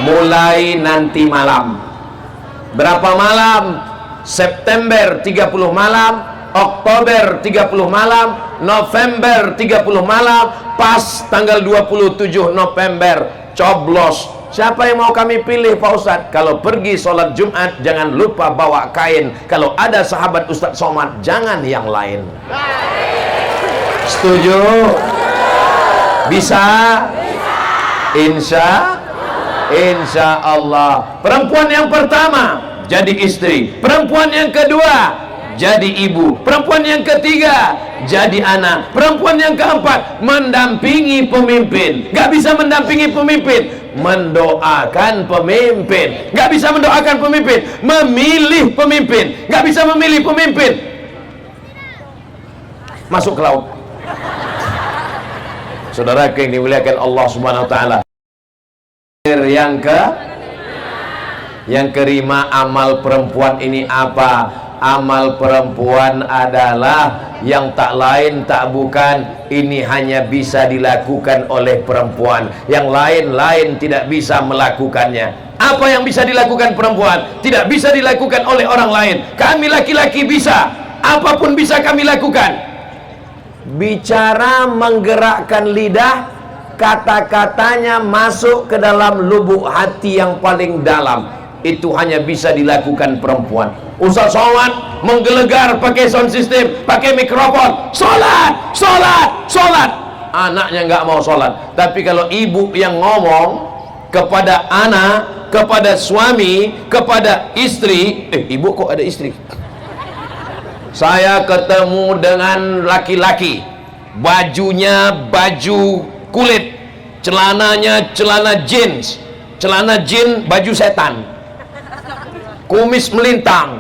Mulai nanti malam. Berapa malam? September 30 malam, Oktober 30 malam, November 30 malam, pas tanggal 27 November coblos. Siapa yang mau kami pilih Pak Ustadz? Kalau pergi sholat Jumat jangan lupa bawa kain. Kalau ada sahabat Ustadz Somad jangan yang lain. Setuju? Bisa? Insya Allah. Perempuan yang pertama jadi istri, perempuan yang kedua jadi ibu, perempuan yang ketiga jadi anak, perempuan yang keempat mendampingi pemimpin. Gak bisa mendampingi pemimpin, mendoakan pemimpin. Gak bisa mendoakan pemimpin, memilih pemimpin. Gak bisa memilih pemimpin, masuk ke laut. Saudara yang dimuliakan Allah Subhanahu wa taala. Yang kelima, amal perempuan ini apa? Amal perempuan adalah yang tak lain tak bukan, ini hanya bisa dilakukan oleh perempuan. Yang lain-lain tidak bisa melakukannya. Apa yang bisa dilakukan perempuan tidak bisa dilakukan oleh orang lain. Kami laki-laki bisa, apapun bisa kami lakukan. Bicara menggerakkan lidah, kata-katanya masuk ke dalam lubuk hati yang paling dalam. Itu hanya bisa dilakukan perempuan. Ustaz Somad menggelegar pakai sound system, pakai mikrofon, sholat, sholat, sholat. Anaknya nggak mau sholat. Tapi kalau ibu yang ngomong kepada anak, kepada suami, kepada istri, ibu kok ada istri? Saya ketemu dengan laki-laki, bajunya baju kulit, celananya celana jeans, celana jin baju setan, kumis melintang.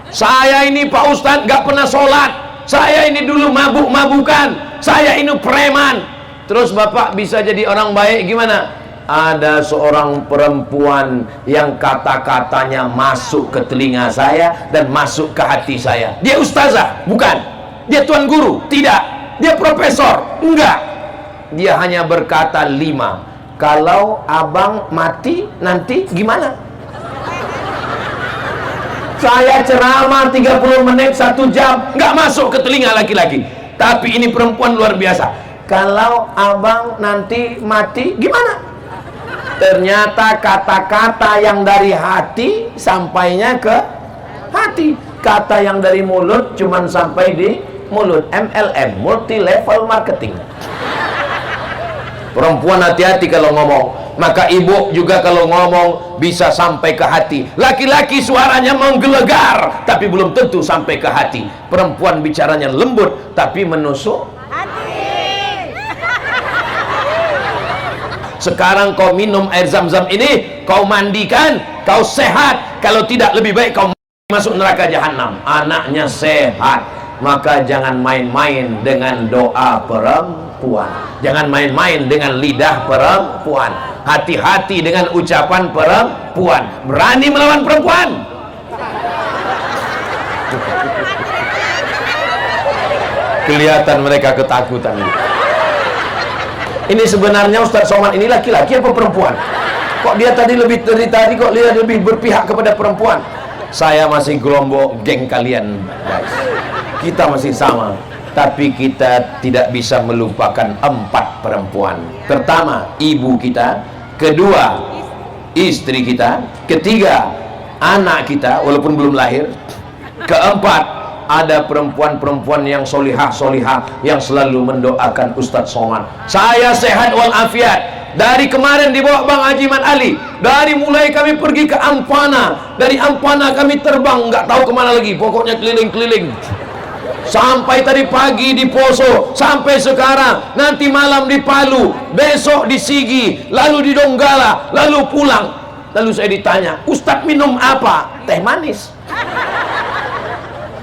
Saya ini Pak Ustadz gak pernah sholat, saya ini dulu mabuk-mabukan, saya ini preman. Terus Bapak bisa jadi orang baik gimana? Ada seorang perempuan yang kata-katanya masuk ke telinga saya dan masuk ke hati saya. Dia ustazah? Bukan. Dia tuan guru? Tidak. Dia profesor? Enggak. Dia hanya berkata 5. Kalau abang mati nanti gimana? Saya ceramah 30 menit 1 jam nggak masuk ke telinga laki-laki. Tapi ini perempuan luar biasa. Kalau abang nanti mati gimana? Ternyata kata-kata yang dari hati sampainya ke hati. Kata yang dari mulut cuman sampai di mulut. MLM, multi level marketing. Perempuan hati-hati kalau ngomong. Maka ibu juga kalau ngomong bisa sampai ke hati. Laki-laki suaranya menggelegar tapi belum tentu sampai ke hati. Perempuan bicaranya lembut tapi menusuk hati. Sekarang kau minum air zam-zam ini, kau mandikan, kau sehat. Kalau tidak lebih baik kau masuk neraka jahanam. Anaknya sehat. Maka jangan main-main dengan doa perempuan, jangan main-main dengan lidah perempuan. Hati-hati dengan ucapan perempuan. Berani melawan perempuan. Kelihatan mereka ketakutan. Ini sebenarnya Ustaz Somad ini laki-laki apa perempuan? Kok dia tadi lebih dari tadi kok dia lebih berpihak kepada perempuan? Saya masih gelombang geng kalian, guys. Kita masih sama, tapi kita tidak bisa melupakan 4 perempuan. Pertama, ibu kita. Kedua, istri kita. Ketiga, anak kita walaupun belum lahir. Keempat, ada perempuan-perempuan yang solihah-solihah yang selalu mendoakan Ustadz Somad. Saya sehat walafiat. Dari kemarin dibawa Bang Haji Mat Ali. Dari mulai kami pergi ke Ampana, dari Ampana kami terbang nggak tahu kemana lagi. Pokoknya keliling-keliling. Sampai tadi pagi di Poso, sampai sekarang, nanti malam di Palu, besok di Sigi, lalu di Donggala, lalu pulang. Lalu saya ditanya, Ustadz minum apa? Teh manis.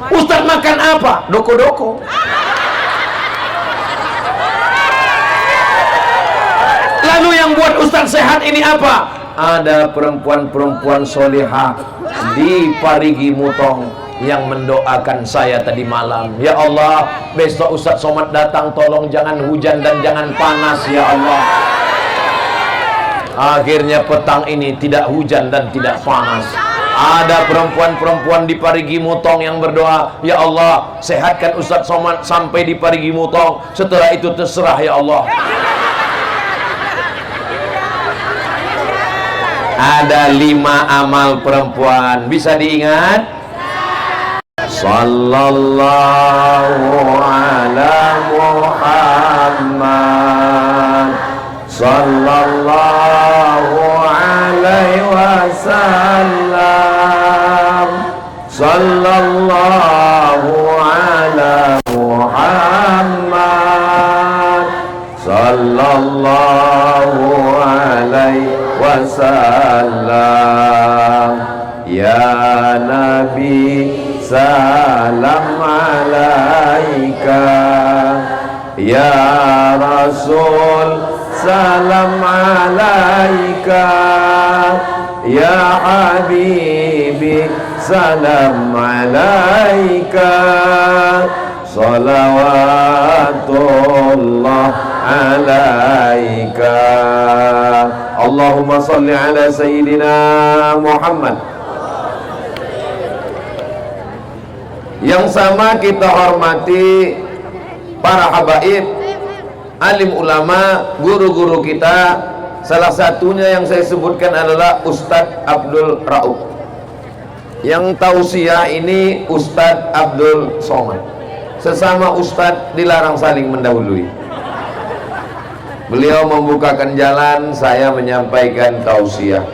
Ustadz makan apa? Doko-doko. Lalu yang buat Ustadz sehat ini apa? Ada perempuan-perempuan solehah di Parigi Mutong. yang mendoakan saya tadi malam. Ya Allah, besok Ustaz Somad datang, tolong jangan hujan dan jangan panas ya Allah. Akhirnya petang ini tidak hujan dan tidak panas. Ada perempuan-perempuan di Parigi Mutong yang berdoa, ya Allah, sehatkan Ustaz Somad sampai di Parigi Mutong, setelah itu terserah ya Allah. Ada 5 amal perempuan, bisa diingat? Sallallahu ala Muhammad, sallallahu alaihi wasallam, sallallahu ala Muhammad, sallallahu alaihi wasallam. Ya Nabi, salam alaika. Ya Rasul, salam alaika. Ya Habibi, salam alaika. Salawatullah alaika. Allahumma salli ala Sayyidina Muhammad. Yang sama kita hormati para habaib, alim ulama, guru-guru kita. Salah satunya yang saya sebutkan adalah Ustadz Abdul Rauf. Yang tausiah ini Ustadz Abdul Somad. Sesama Ustadz dilarang saling mendahului. Beliau membukakan jalan, saya menyampaikan tausiah.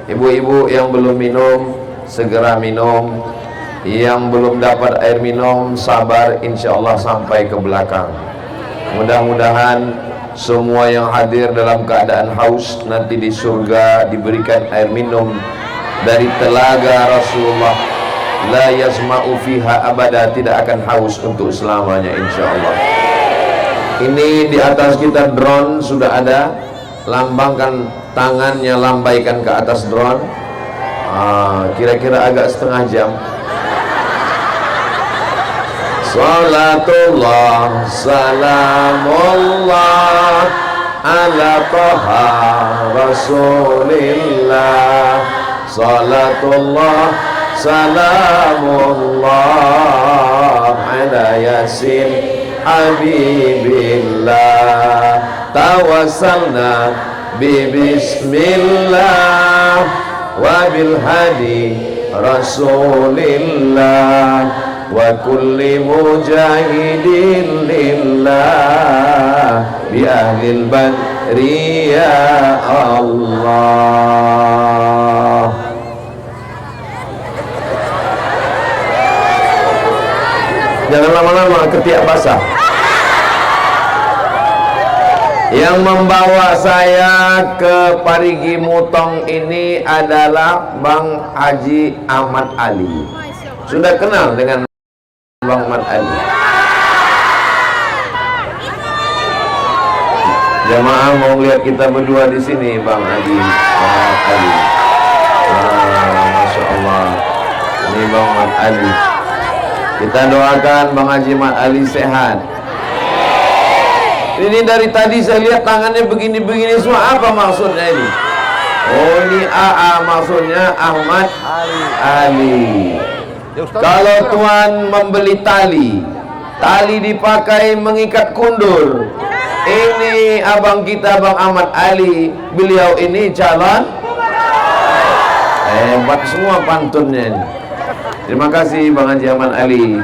Ibu-ibu yang belum minum, segera minum. Yang belum dapat air minum, sabar, insya Allah sampai ke belakang. Mudah-mudahan semua yang hadir dalam keadaan haus nanti di surga diberikan air minum dari telaga Rasulullah. La yasma'u fiha abada, tidak akan haus untuk selamanya insya Allah. Ini di atas kita drone sudah ada. Lambangkan tangannya, lambaikan ke atas drone. Kira-kira agak setengah jam. Salatullah, salamullah ala Taha Rasulillah. Salatullah, salamullah ala Yasin Habibillah. Tawassalna bi bismillah wa bil hadi Rasulillah wa kulli mujahidin lillah bi ahlil badri ya Allah. Jangan lama-lama, ketiak basah. Yang membawa saya ke Parigi Mutong ini adalah Bang Haji Ahmad Ali. Sudah kenal dengan Bang Ahmad Ali? Jamaah mau lihat kita berdua di sini, Bang Haji Ahmad Ali. Masya Allah, ini Bang Ahmad Ali. Kita doakan Bang Haji Ahmad Ali sehat. Ini dari tadi saya lihat tangannya begini-begini semua. Apa maksudnya ini? Oh, ini AA, maksudnya Ahmad Ali. Kalau Tuhan membeli tali, tali dipakai mengikat kundur. Ini abang kita, Bang Ahmad Ali. Beliau ini calon. Hebat semua pantunnya ini. Terima kasih Bang Haji Ahmad Ali.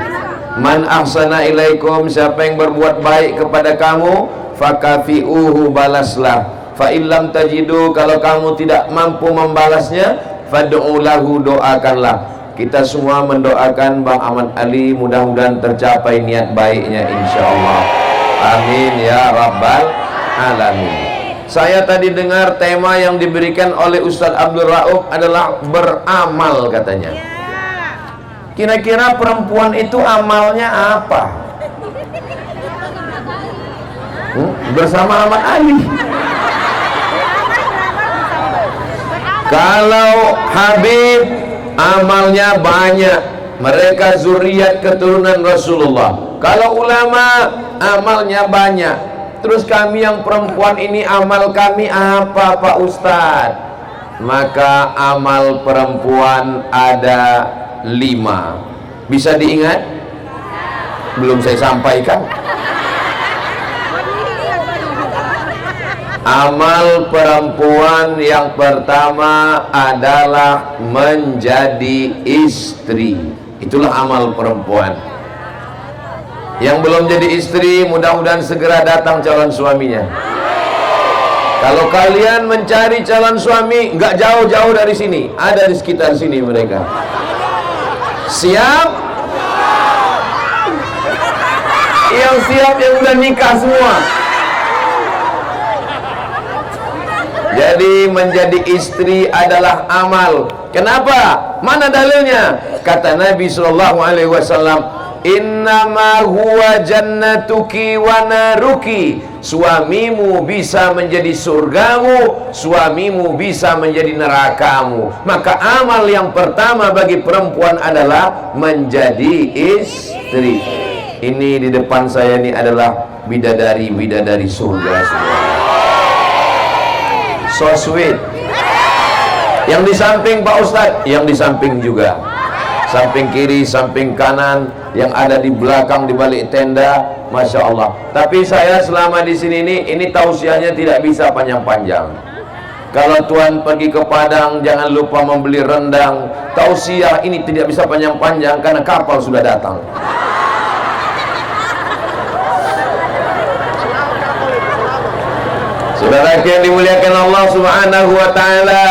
Man ahsana ilaikum, siapa yang berbuat baik kepada kamu, fakafi'uhu, balaslah. Fa illam tajidu, kalau kamu tidak mampu membalasnya, fad'u lahu, doakanlah. Kita semua mendoakan Bang Ahmad Ali, mudah-mudahan tercapai niat baiknya insyaallah. Amin ya rabbal alamin. Saya tadi dengar tema yang diberikan oleh Ustadz Abdul Rauf adalah beramal katanya. Kira-kira perempuan itu amalnya apa? Bersama Ahmad Ali. Kalau Habib amalnya banyak, Mereka zuriat keturunan Rasulullah. Kalau ulama amalnya banyak, terus kami yang perempuan ini amal kami apa Pak Ustadz? Maka amal perempuan ada 5. Bisa diingat? Belum saya sampaikan. Amal perempuan yang pertama adalah menjadi istri. Itulah amal perempuan. Yang belum jadi istri, mudah-mudahan segera datang calon suaminya. Kalau kalian mencari calon suami, nggak jauh-jauh dari sini, ada di sekitar sini mereka. Siap? Yang siap yang udah nikah semua. Jadi menjadi istri adalah amal. Kenapa? Mana dalilnya? Kata Nabi SAW, innama huwa jannatuki wa naruki. Suamimu bisa menjadi surgamu, suamimu bisa menjadi nerakamu. Maka amal yang pertama bagi perempuan adalah menjadi istri. Ini di depan saya ini adalah bidadari-bidadari surga semua. So sweet. Yang di samping Pak Ustadz, yang di samping juga, samping kiri, samping kanan, yang ada di belakang, di balik tenda, masya Allah. Tapi saya selama di sini ini tausiahnya tidak bisa panjang-panjang. Kalau Tuhan pergi ke Padang, jangan lupa membeli rendang. Tausiah ini tidak bisa panjang-panjang karena kapal sudah datang. Saudara yang dimuliakan Allah Subhanahu wa Ta'ala,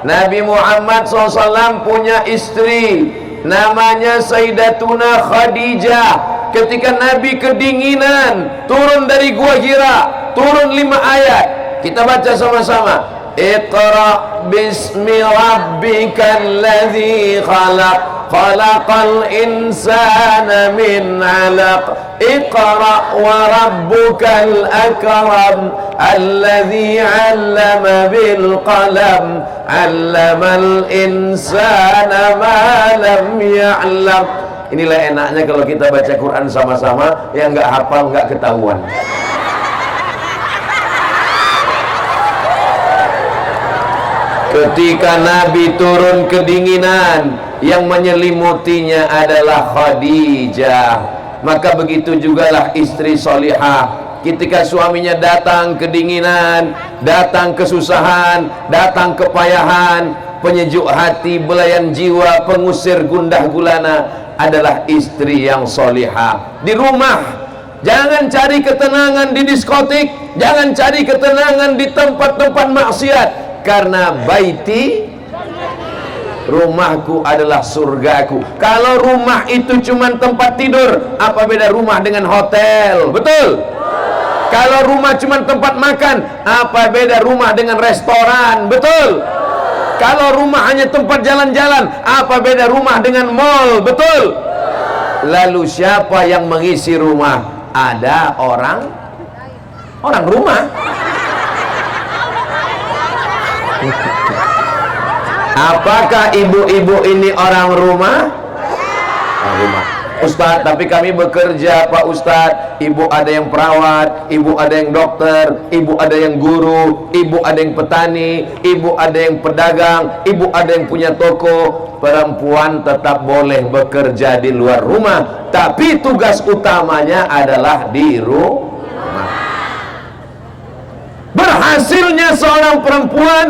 Nabi Muhammad SAW punya istri namanya Sayyidatuna Khadijah. Ketika Nabi kedinginan, turun dari Gua Hira, turun 5 ayat. Kita baca sama-sama. Iqra bismi rabbikal ladzi khalaq, khalaqal insana min 'alaq, iqra wa rabbukal akram, alladzi 'allama bil qalam, 'allamal insana ma lam ya'lam. Inilah enaknya kalau kita baca Quran sama-sama, yang nggak hafal nggak ketahuan. Ketika Nabi turun kedinginan, yang menyelimutinya adalah Khadijah. Maka begitu jugalah istri solihah. Ketika suaminya datang kedinginan, datang kesusahan, datang kepayahan, penyejuk hati, belayan jiwa, pengusir gundah gulana, adalah istri yang solihah. Di rumah, jangan cari ketenangan di diskotik, jangan cari ketenangan di tempat-tempat maksiat. Karena baiti, rumahku adalah surgaku. Kalau rumah itu cuma tempat tidur, apa beda rumah dengan hotel? Betul? Kalau rumah cuma tempat makan, apa beda rumah dengan restoran? Betul? Kalau rumah hanya tempat jalan-jalan, apa beda rumah dengan mall? Betul? Lalu siapa yang mengisi rumah? Ada orang rumah. Apakah ibu-ibu ini orang rumah? Orang rumah. Ustadz, tapi kami bekerja Pak Ustadz. Ibu ada yang perawat, ibu ada yang dokter, ibu ada yang guru, ibu ada yang petani, ibu ada yang pedagang, ibu ada yang punya toko. Perempuan tetap boleh bekerja di luar rumah, tapi tugas utamanya adalah di rumah. Berhasilnya seorang perempuan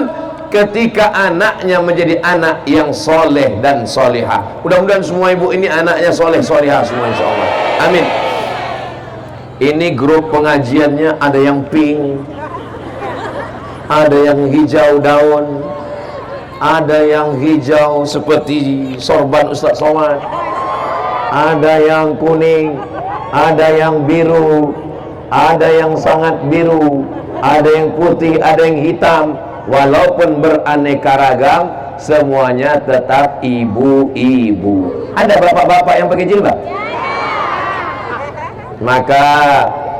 ketika anaknya menjadi anak yang soleh dan solihah. Mudah-mudahan semua ibu ini anaknya soleh solihah semua, insya Allah. Amin. Ini grup pengajiannya ada yang pink, ada yang hijau daun, ada yang hijau seperti sorban Ustaz Somad, ada yang kuning, ada yang biru, ada yang sangat biru, ada yang putih, ada yang hitam. Walaupun beraneka ragam, semuanya tetap ibu-ibu. Ada bapak-bapak yang pakai jilbab? Maka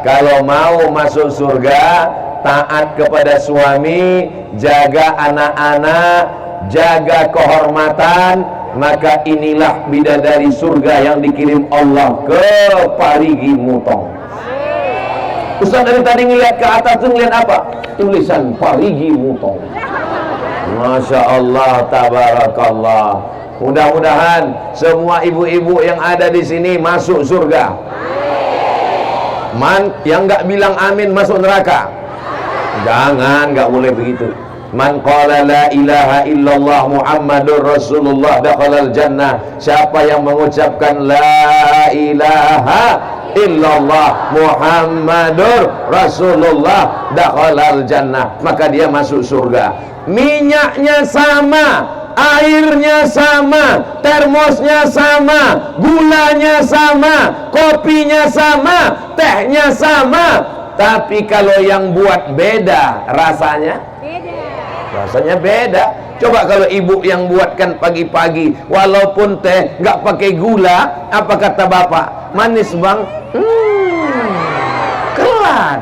kalau mau masuk surga, taat kepada suami, jaga anak-anak, jaga kehormatan, maka inilah bidadari surga yang dikirim Allah ke Parigi Mutong. Ustaz dari tadi ngeliat ke atas tuh ngeliat apa? Tulisan Parigi Mutong. Masya Allah, tabarakallah. Mudah-mudahan semua ibu-ibu yang ada di sini masuk surga. Yang nggak bilang amin masuk neraka. Jangan, nggak boleh begitu. Man qala la ilaha illallah Muhammadur Rasulullah dakhalal jannah. Siapa yang mengucapkan la ilaha illallah Muhammadur Rasulullah dakhalal jannah, maka dia masuk surga. Minyaknya sama, airnya sama, termosnya sama, gulanya sama, kopinya sama, tehnya sama. Tapi kalau yang buat beda rasanya beda. Coba kalau ibu yang buatkan pagi-pagi, walaupun teh nggak pakai gula, apa kata bapak? Manis bang, kelat.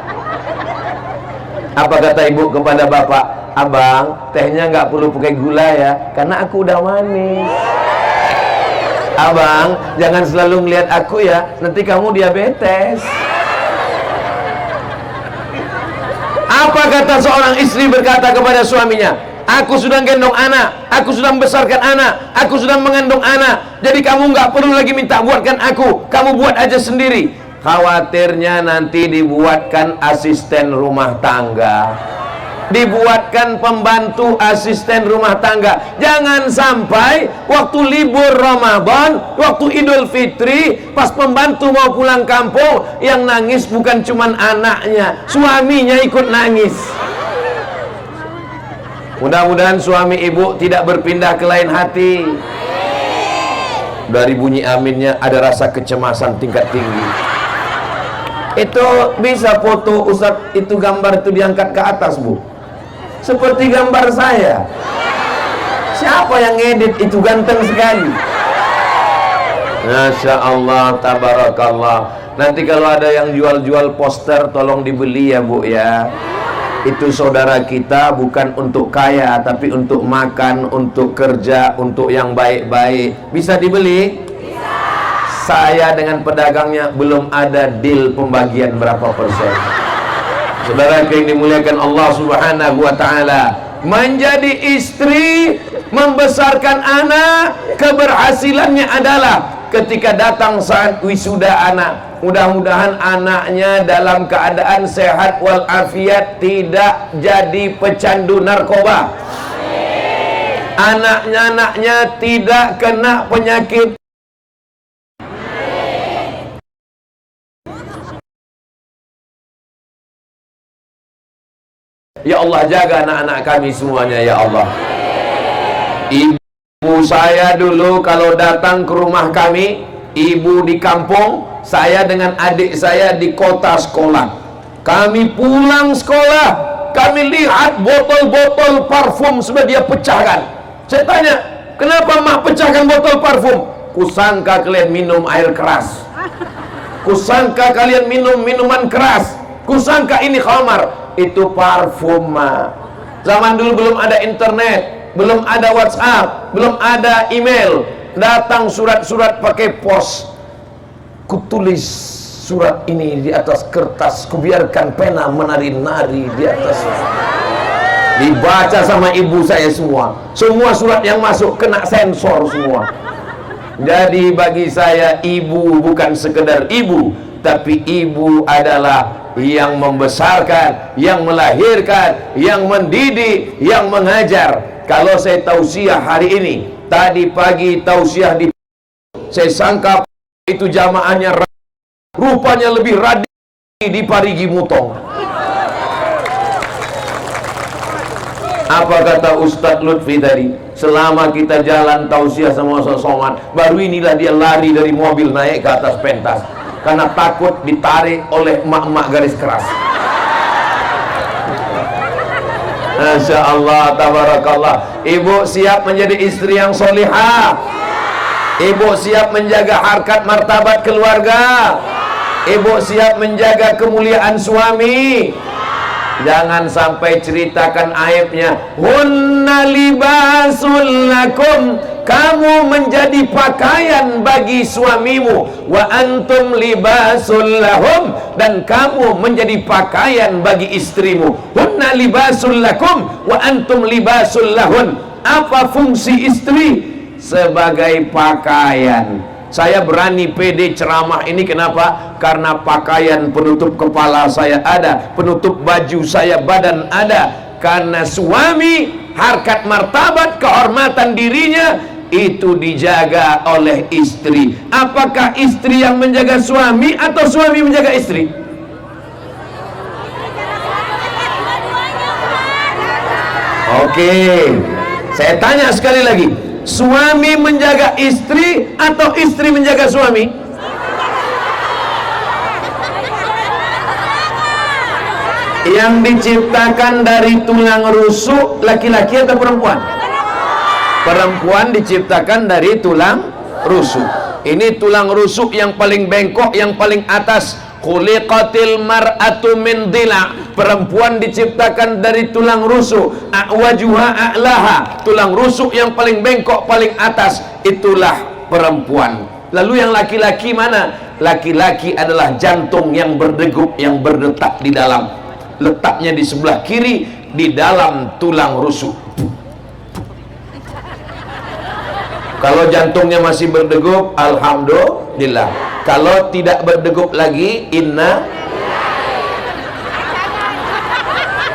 Apa kata ibu kepada bapak? Abang, tehnya nggak perlu pakai gula ya, karena aku udah manis. Abang, jangan selalu ngeliat aku ya, nanti kamu diabetes. Apa kata seorang istri berkata kepada suaminya? Aku sudah gendong anak, aku sudah membesarkan anak, aku sudah mengandung anak. Jadi kamu nggak perlu lagi minta buatkan aku, kamu buat aja sendiri. Khawatirnya nanti dibuatkan asisten rumah tangga, dibuatkan pembantu asisten rumah tangga. Jangan sampai waktu libur Ramadan, waktu Idul Fitri, pas pembantu mau pulang kampung, yang nangis bukan cuman anaknya, suaminya ikut nangis. Mudah-mudahan suami ibu tidak berpindah ke lain hati. Dari bunyi aminnya ada rasa kecemasan tingkat tinggi. Itu bisa foto Ustaz, itu gambar itu diangkat ke atas bu, seperti gambar saya. Siapa yang ngedit itu, ganteng sekali. Masya Allah, tabarakallah. Nanti kalau ada yang jual-jual poster, tolong dibeli ya bu ya. Itu saudara kita bukan untuk kaya, tapi untuk makan, untuk kerja, untuk yang baik-baik. Bisa dibeli? Bisa. Saya dengan pedagangnya belum ada deal pembagian berapa persen. Saudara yang dimuliakan Allah Subhanahu wa ta'ala, menjadi istri, membesarkan anak, keberhasilannya adalah ketika datang saat wisuda anak, mudah-mudahan anaknya dalam keadaan sehat walafiat, tidak jadi pecandu narkoba. Anaknya tidak kena penyakit. Ya Allah, jaga anak-anak kami semuanya ya Allah. Ibu saya dulu kalau datang ke rumah kami, ibu di kampung, saya dengan adik saya di kota sekolah. Kami pulang sekolah, kami lihat botol-botol parfum sudah dia pecahkan. Saya tanya, kenapa mak pecahkan botol parfum? Kusangka kalian minum air keras, kusangka kalian minum minuman keras, kusangka ini khamar. Itu parfum mak. Zaman dulu belum ada internet, belum ada WhatsApp, belum ada email. Datang surat-surat pakai pos. Kutulis surat ini di atas kertas, kubiarkan pena menari-nari di atas. Dibaca sama ibu saya semua. Semua surat yang masuk kena sensor semua. Jadi bagi saya ibu bukan sekedar ibu, tapi ibu adalah yang membesarkan, yang melahirkan, yang mendidik, yang mengajar. Kalau saya tausiah hari ini, tadi pagi tausiah di, saya sangka itu jamaahnya rupanya lebih radikal di Parigi Mutong. Apa kata Ustadz Lutfi tadi? Selama kita jalan tausiah sama Ustadz Somad, baru inilah dia lari dari mobil naik ke atas pentas karena takut ditarik oleh emak-emak garis keras. Masya Allah, tabarakallah. Ibu siap menjadi istri yang solihah. Ibu siap menjaga harkat martabat keluarga. Ibu siap menjaga kemuliaan suami. Jangan sampai ceritakan aibnya. Hunna libasul lakum, kamu menjadi pakaian bagi suamimu. Wa antum libasul lahum, dan kamu menjadi pakaian bagi istrimu. Hunna libasul lakum wa antum libasul lahun. Apa fungsi istri? Sebagai pakaian. Saya berani pede ceramah ini kenapa? Karena pakaian penutup kepala saya ada, penutup baju saya badan ada. Karena suami, harkat martabat, kehormatan dirinya itu dijaga oleh istri. Apakah istri yang menjaga suami atau suami menjaga istri? Oke, saya tanya sekali lagi. Suami menjaga istri atau istri menjaga suami? Yang diciptakan dari tulang rusuk laki-laki atau perempuan? Perempuan diciptakan dari tulang rusuk. Ini tulang rusuk yang paling bengkok, yang paling atas. Khuliqatil mar'atu min dhila'. Perempuan diciptakan dari tulang rusuk. A'wajuha a'laha. Tulang rusuk yang paling bengkok, paling atas, itulah perempuan. Lalu yang laki-laki mana? Laki-laki adalah jantung yang berdegup, yang berdetak di dalam. Letaknya di sebelah kiri, di dalam tulang rusuk. Kalau jantungnya masih berdegup, alhamdulillah. Kalau tidak berdegup lagi, inna.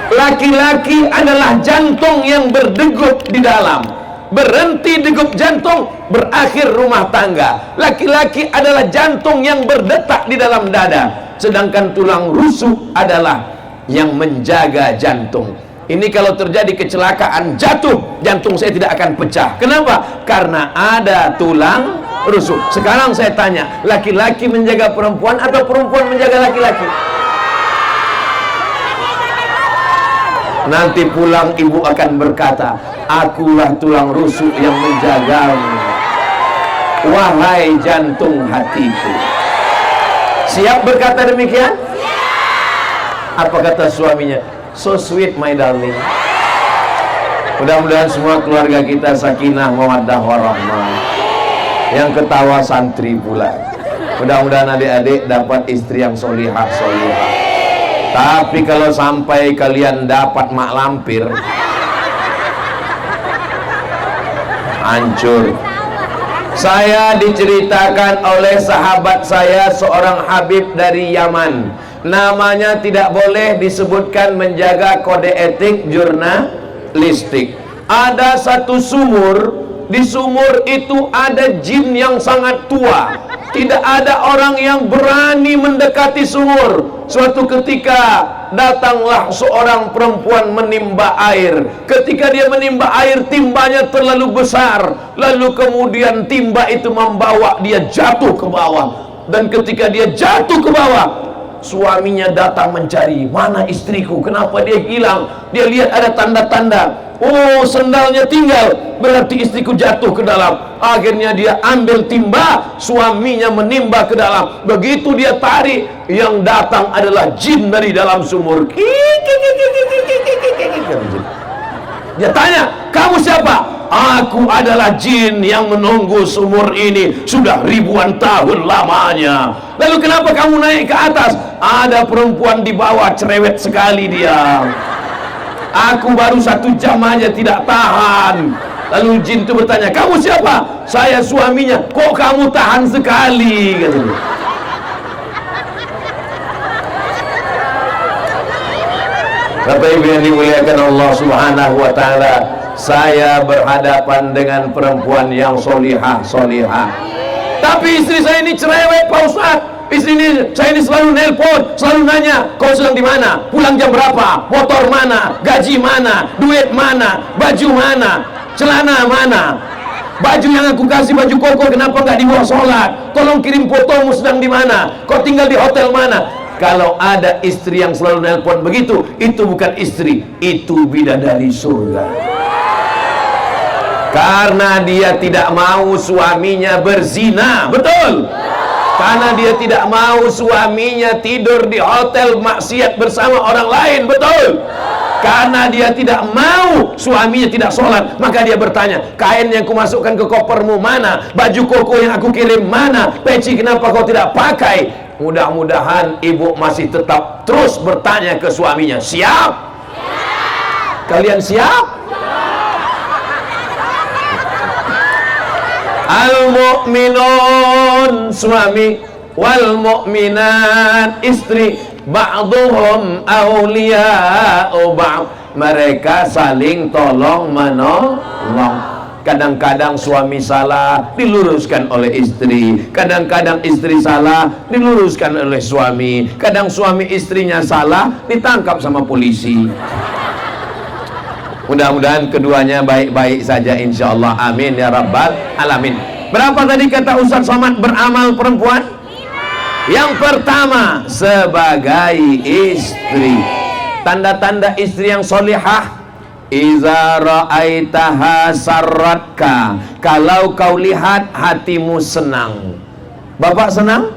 Laki-laki adalah jantung yang berdegup di dalam. Berhenti degup jantung, berakhir rumah tangga. Laki-laki adalah jantung yang berdetak di dalam dada. Sedangkan tulang rusuk adalah yang menjaga jantung. Ini kalau terjadi kecelakaan, jatuh, jantung saya tidak akan pecah. Kenapa? Karena ada tulang rusuk. Sekarang saya tanya, laki-laki menjaga perempuan atau perempuan menjaga laki-laki? Nanti pulang ibu akan berkata, akulah tulang rusuk yang menjagamu, wahai jantung hatiku. Siap berkata demikian? Apa kata suaminya? So sweet my darling. Mudah-mudahan semua keluarga kita sakinah mawaddah warahmah. Yang ketawa santri pula. Mudah-mudahan adik-adik dapat istri yang solihah. Tapi kalau sampai kalian dapat mak lampir, hancur. Saya diceritakan oleh sahabat saya, seorang Habib dari Yaman. Namanya tidak boleh disebutkan, menjaga kode etik jurnalistik. Ada satu sumur. Di sumur itu ada jin yang sangat tua. Tidak ada orang yang berani mendekati sumur. Suatu ketika datanglah seorang perempuan menimba air. Ketika dia menimba air, timbanya terlalu besar. Lalu kemudian timba itu membawa dia jatuh ke bawah. Dan ketika dia jatuh ke bawah, suaminya datang mencari, mana istriku, kenapa dia hilang? Dia lihat ada tanda-tanda. Oh, sendalnya tinggal, berarti istriku jatuh ke dalam. Akhirnya dia ambil timba, suaminya menimba ke dalam. Begitu dia tarik, yang datang adalah jin dari dalam sumur. Dia tanya, kamu siapa? Aku adalah jin yang menunggu sumur ini sudah ribuan tahun lamanya. Lalu kenapa kamu naik ke atas? Ada perempuan di bawah, cerewet sekali dia. Aku baru 1 jam aja tidak tahan. Lalu jin itu bertanya, kamu siapa? Saya suaminya. Kok kamu tahan sekali? Katanya. Bapak Ibu yang dimuliakan Allah Subhanahu wa Ta'ala, saya berhadapan dengan perempuan yang solihah. Tapi istri saya ini cerewet, Pak Ustaz. Istri saya ini selalu nelpon, selalu nanya, kau sedang di mana? Pulang jam berapa? Motor mana? Gaji mana? Duit mana? Baju mana? Celana mana? Baju yang aku kasih, baju koko, kenapa nggak dibawa sholat? Tolong kirim fotomu sedang di mana? Kau tinggal di hotel mana? Kalau ada istri yang selalu nelpon begitu, itu bukan istri, itu bidadari surga. Karena dia tidak mau suaminya berzina, betul? Karena dia tidak mau suaminya tidur di hotel maksiat bersama orang lain, betul? Karena dia tidak mau suaminya tidak sholat, maka dia bertanya, kain yang kumasukkan ke kopermu mana? Baju koko yang aku kirim mana? Peci kenapa kau tidak pakai? Mudah-mudahan ibu masih tetap terus bertanya ke suaminya. Siap? Kalian siap? Al-mu'minun suami, wal mu'minat istri, ba'duhum awliya'u ba'd. Mereka saling tolong menolong. Kadang-kadang suami salah diluruskan oleh istri, kadang-kadang istri salah diluruskan oleh suami, kadang suami istrinya salah ditangkap sama polisi. Mudah-mudahan keduanya baik-baik saja insyaallah. Amin ya rabbal alamin. Berapa tadi kata Ustaz Somad beramal perempuan? Yang pertama, sebagai istri. Tanda-tanda istri yang solihah, iza ra'aitaha sarratka, kalau kau lihat hatimu senang. Bapak senang?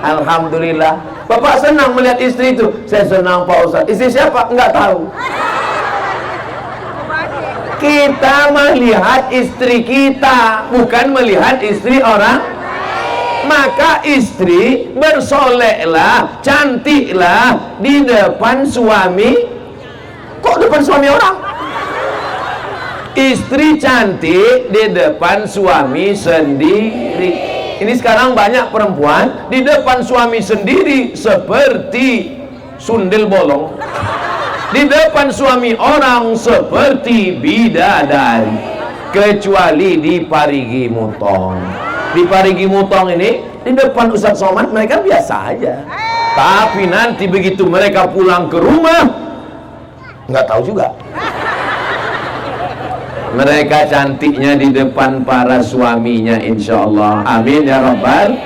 Alhamdulillah. Bapak senang melihat istri itu. Saya senang Pak Ustaz. Istri siapa? Enggak tahu. Kita melihat istri kita, bukan melihat istri orang. Maka istri bersolehlah, cantiklah di depan suami. Kok depan suami orang? Istri cantik di depan suami sendiri. Ini sekarang banyak perempuan di depan suami sendiri seperti sundel bolong, di depan suami orang seperti bidadari, kecuali di Parigi Mutong. Di Parigi Mutong ini, di depan Ustaz Somad mereka biasa aja. Tapi nanti begitu mereka pulang ke rumah, nggak tahu juga. Mereka cantiknya di depan para suaminya insyaallah. Amin ya rabbal.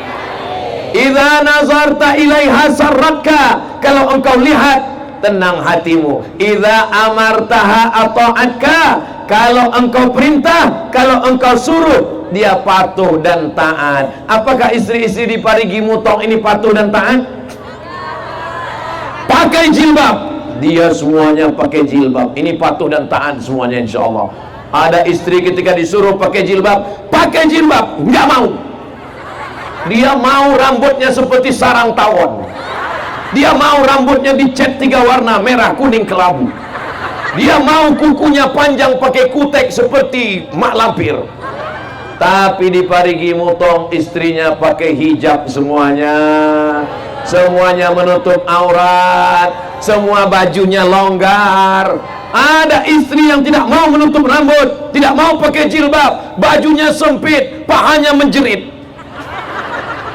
Idza nazarta ilaiha sarratka, kalau engkau lihat tenang hatimu. Idza amartaha ata'atka, kalau engkau perintah, kalau engkau suruh, dia patuh dan taat. Apakah istri-istri di Parigi Mutong ini patuh dan taat? Pakai jilbab, dia semuanya pakai jilbab. Ini patuh dan taat semuanya insyaallah. Ada istri ketika disuruh pakai jilbab, nggak mau. Dia mau rambutnya seperti sarang tawon. Dia mau rambutnya dicat 3 warna, merah, kuning, kelabu. Dia mau kukunya panjang pakai kutek seperti mak lampir. Tapi di Parigi Mutong istrinya pakai hijab semuanya. Semuanya menutup aurat, semua bajunya longgar. Ada istri yang tidak mau menutup rambut, tidak mau pakai jilbab, bajunya sempit, pahanya menjerit.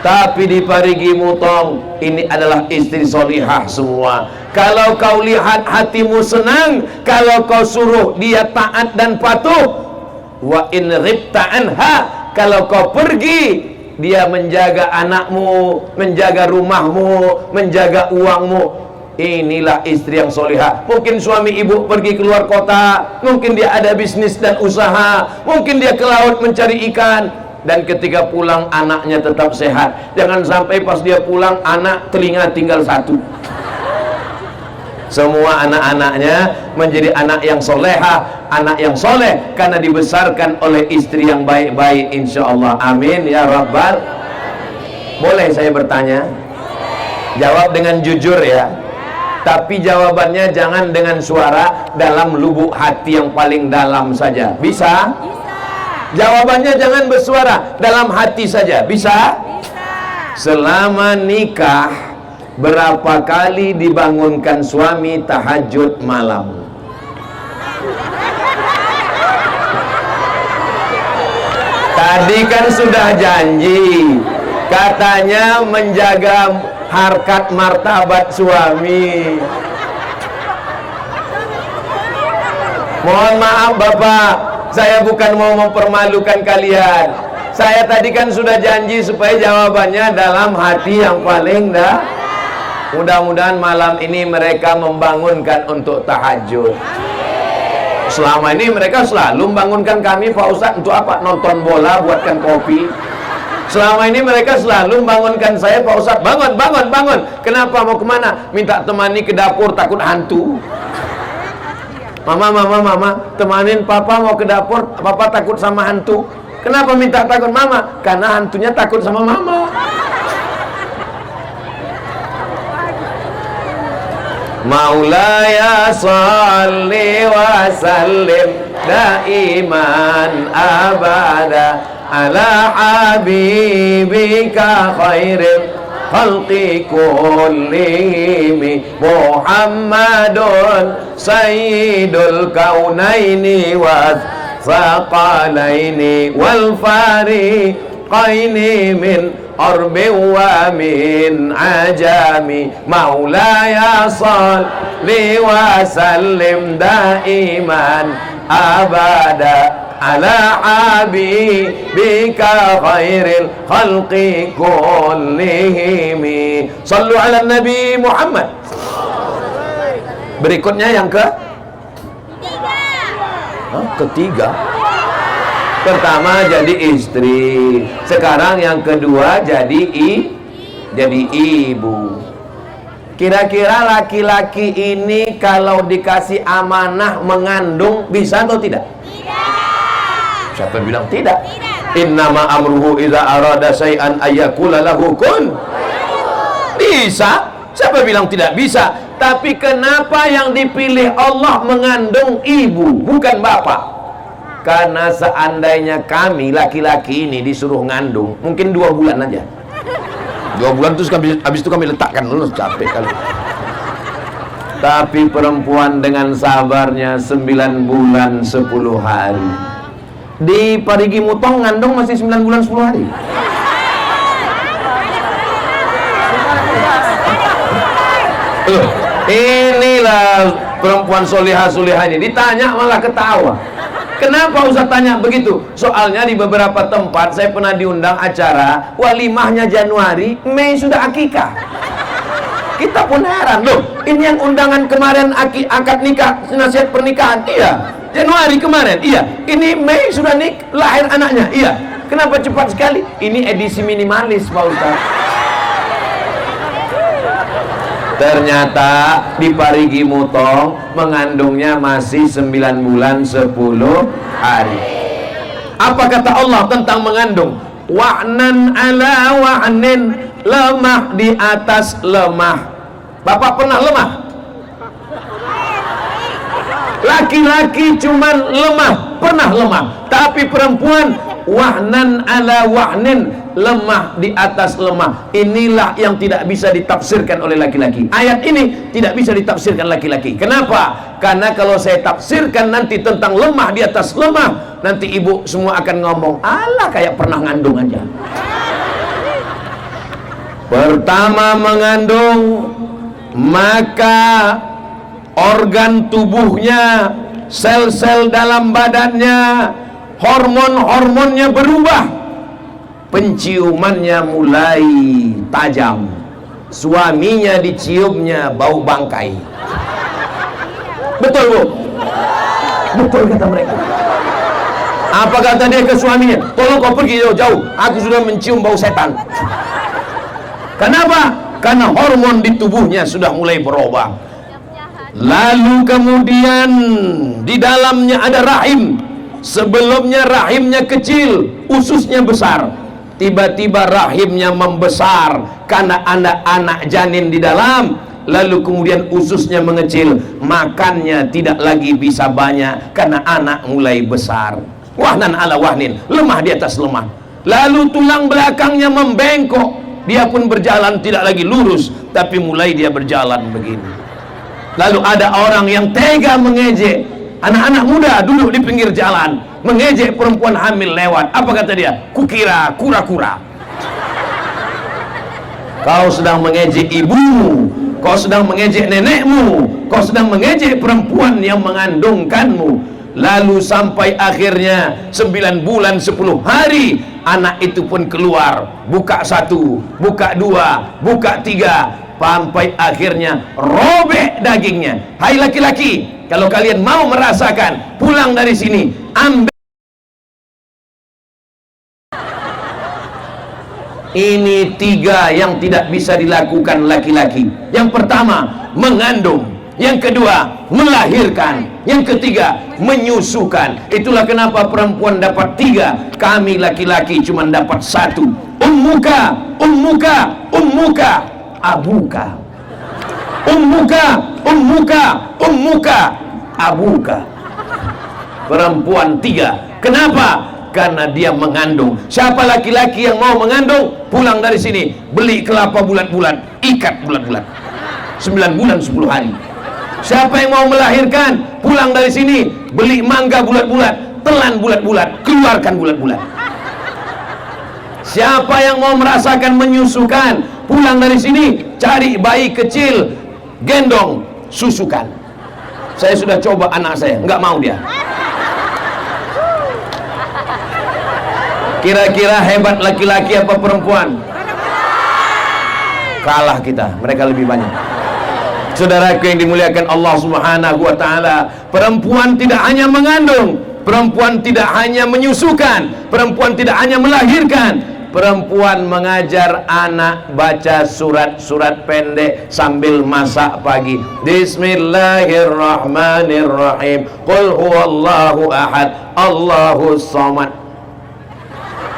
Tapi di Parigi Mutong ini adalah istri solihah semua. Kalau kau lihat hatimu senang, kalau kau suruh dia taat dan patuh. Wa in ghibta anha, kalau kau pergi, dia menjaga anakmu, menjaga rumahmu, menjaga uangmu. Inilah istri yang solihah. Mungkin suami ibu pergi keluar kota, mungkin dia ada bisnis dan usaha, mungkin dia ke laut mencari ikan, dan ketika pulang anaknya tetap sehat. Jangan sampai pas dia pulang anak telinga tinggal 1. Semua anak-anaknya menjadi anak yang solehah, anak yang soleh, karena dibesarkan oleh istri yang baik-baik insyaallah. Amin ya rabbal. Boleh saya bertanya? Jawab dengan jujur ya. Tapi jawabannya jangan dengan suara, dalam lubuk hati yang paling dalam saja. Bisa? Jawabannya jangan bersuara, dalam hati saja. Bisa? Selama nikah, berapa kali dibangunkan suami tahajud malam? Tadi kan sudah janji, katanya menjaga harkat martabat suami. Mohon maaf Bapak, saya bukan mau mempermalukan kalian. Saya tadi kan sudah janji supaya jawabannya dalam hati yang paling dah. Mudah-mudahan malam ini mereka membangunkan untuk tahajud. Selama ini mereka selalu membangunkan kami, Pak Ustadz, untuk apa? Nonton bola, buatkan kopi. Selama ini mereka selalu membangunkan saya, Pak Ustadz, bangun, bangun, bangun. Kenapa? Mau kemana? Minta temani ke dapur, takut hantu. Mama, temanin papa mau ke dapur, papa takut sama hantu. Kenapa minta takut mama? Karena hantunya takut sama mama. Maulaya salli wa sallim daiman abada ala habibika khairil khalqi kullihim Muhammadun sayyidul kaunaini wa thaqalaini wal fariqaini min arbi wa min ajami maulaya salli wa sallim daiman abada ala habibika khairil khalqi kullihim. Sallu ala Nabi Muhammad. Berikutnya yang ketiga. Pertama jadi istri, sekarang yang kedua jadi ibu. Kira-kira laki-laki ini kalau dikasih amanah mengandung bisa atau tidak? Siapa bilang tidak? Innama amruhu idza arada syai'an ayyakula lahu kun. Bisa. Siapa bilang tidak bisa? Tapi kenapa yang dipilih Allah mengandung ibu bukan bapak? Karena seandainya kami laki-laki ini disuruh ngandung, mungkin 2 bulan aja. 2 bulan terus habis itu kami letakkan dulu, capek kali. Tapi perempuan dengan sabarnya 9 bulan 10 hari. Di Parigi Mutong ngandung masih 9 bulan 10 hari. Inilah perempuan solihah-solihah ini. Ditanya malah ketawa. Kenapa Ustaz tanya begitu? Soalnya di beberapa tempat saya pernah diundang acara walimahnya Januari, Mei sudah akikah. Kita pun heran, loh, ini yang undangan kemarin akad nikah, nasihat pernikahan, iya. Januari kemarin, iya. Ini Mei sudah lahir anaknya, iya. Kenapa cepat sekali? Ini edisi minimalis, Pak Ustaz. Ternyata di Parigi Mutong mengandungnya masih 9 bulan 10 hari. Apa kata Allah tentang mengandung? Wa'nan ala wa'nin, lemah di atas lemah. Bapak pernah lemah? Laki-laki cuman lemah, pernah lemah. Tapi perempuan wa'nan ala wa'nin, lemah di atas lemah. Inilah yang tidak bisa ditafsirkan oleh laki-laki. Ayat ini tidak bisa ditafsirkan laki-laki. Kenapa? Karena kalau saya tafsirkan nanti tentang lemah di atas lemah, nanti ibu semua akan ngomong, alah kayak pernah ngandung aja. Pertama mengandung, maka organ tubuhnya, sel-sel dalam badannya, hormon-hormonnya berubah. Penciumannya mulai tajam. Suaminya diciumnya bau bangkai. Betul, Bu? Betul kata mereka. Apa kata dia ke suaminya? Tolong kau pergi jauh-jauh, aku sudah mencium bau setan. Kenapa? Karena hormon di tubuhnya sudah mulai berubah. Lalu kemudian di dalamnya ada rahim. Sebelumnya rahimnya kecil, ususnya besar. Tiba-tiba rahimnya membesar karena ada anak janin di dalam. Lalu kemudian ususnya mengecil, makannya tidak lagi bisa banyak karena anak mulai besar. Wahnan ala wahnin, lemah di atas lemah. Lalu tulang belakangnya membengkok, dia pun berjalan tidak lagi lurus, tapi mulai dia berjalan begini. Lalu ada orang yang tega mengejek anak-anak muda duduk di pinggir jalan, mengejek perempuan hamil lewat. Apa kata dia? Kukira kura-kura. Kau sedang mengejek ibumu, kau sedang mengejek nenekmu, kau sedang mengejek perempuan yang mengandungkanmu. Lalu sampai akhirnya 9 bulan 10 hari anak itu pun keluar. Buka 1, buka 2, buka 3, sampai akhirnya robek dagingnya. Hai laki-laki, kalau kalian mau merasakan, pulang dari sini, ambil. Ini 3 yang tidak bisa dilakukan laki-laki. Yang pertama, mengandung. Yang kedua, melahirkan. Yang ketiga, menyusukan. Itulah kenapa perempuan dapat 3, kami laki-laki cuma dapat 1. Ummuka, ummuka, ummuka, abuka. Ummuka, ummuka, ummuka, abuka. Perempuan 3. Kenapa? Karena dia mengandung. Siapa laki-laki yang mau mengandung, pulang dari sini, beli kelapa bulat-bulat, ikat bulat-bulat, 9 bulan 10 hari. Siapa yang mau melahirkan, pulang dari sini, beli mangga bulat-bulat, telan bulat-bulat, keluarkan bulat-bulat. Siapa yang mau merasakan menyusukan, pulang dari sini, cari bayi kecil, gendong, susukan. Saya sudah coba anak saya, nggak mau dia. Kira-kira hebat laki-laki apa perempuan? Kalah kita, mereka lebih banyak. Saudaraku yang dimuliakan Allah Subhanahu wa taala, perempuan tidak hanya mengandung, perempuan tidak hanya menyusukan, perempuan tidak hanya melahirkan, perempuan mengajar anak baca surat-surat pendek sambil masak pagi. Bismillahirrahmanirrahim. Qul huwallahu ahad, Allahus samad.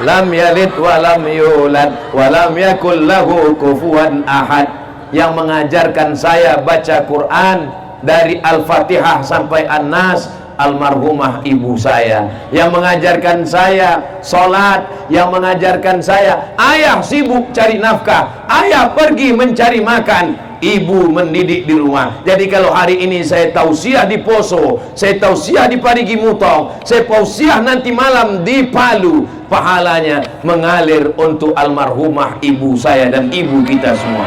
Lam yalid wa lam yulad wa lam yakul lahu kufuwan ahad. Yang mengajarkan saya baca Quran dari Al-Fatihah sampai An-Nas, almarhumah ibu saya. Yang mengajarkan saya sholat, yang mengajarkan saya, ayah sibuk cari nafkah, ayah pergi mencari makan, ibu mendidik di rumah. Jadi kalau hari ini saya tausiah di Poso, saya tausiah di Parigi Mutong, saya tausiah nanti malam di Palu, pahalanya mengalir untuk almarhumah ibu saya dan ibu kita semua.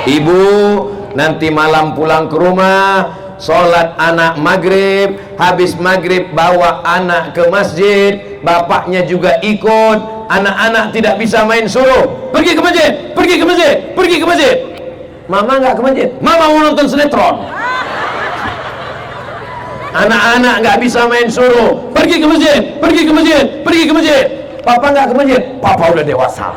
Ibu nanti malam pulang ke rumah, sholat anak maghrib, habis maghrib bawa anak ke masjid, bapaknya juga ikut. Anak-anak tidak bisa main suruh pergi ke masjid, pergi ke masjid, pergi ke masjid. Mama nggak ke masjid, mama mau nonton sinetron. Anak-anak nggak bisa main suruh pergi ke masjid, pergi ke masjid, pergi ke masjid. Papa nggak ke masjid, papa udah dewasa.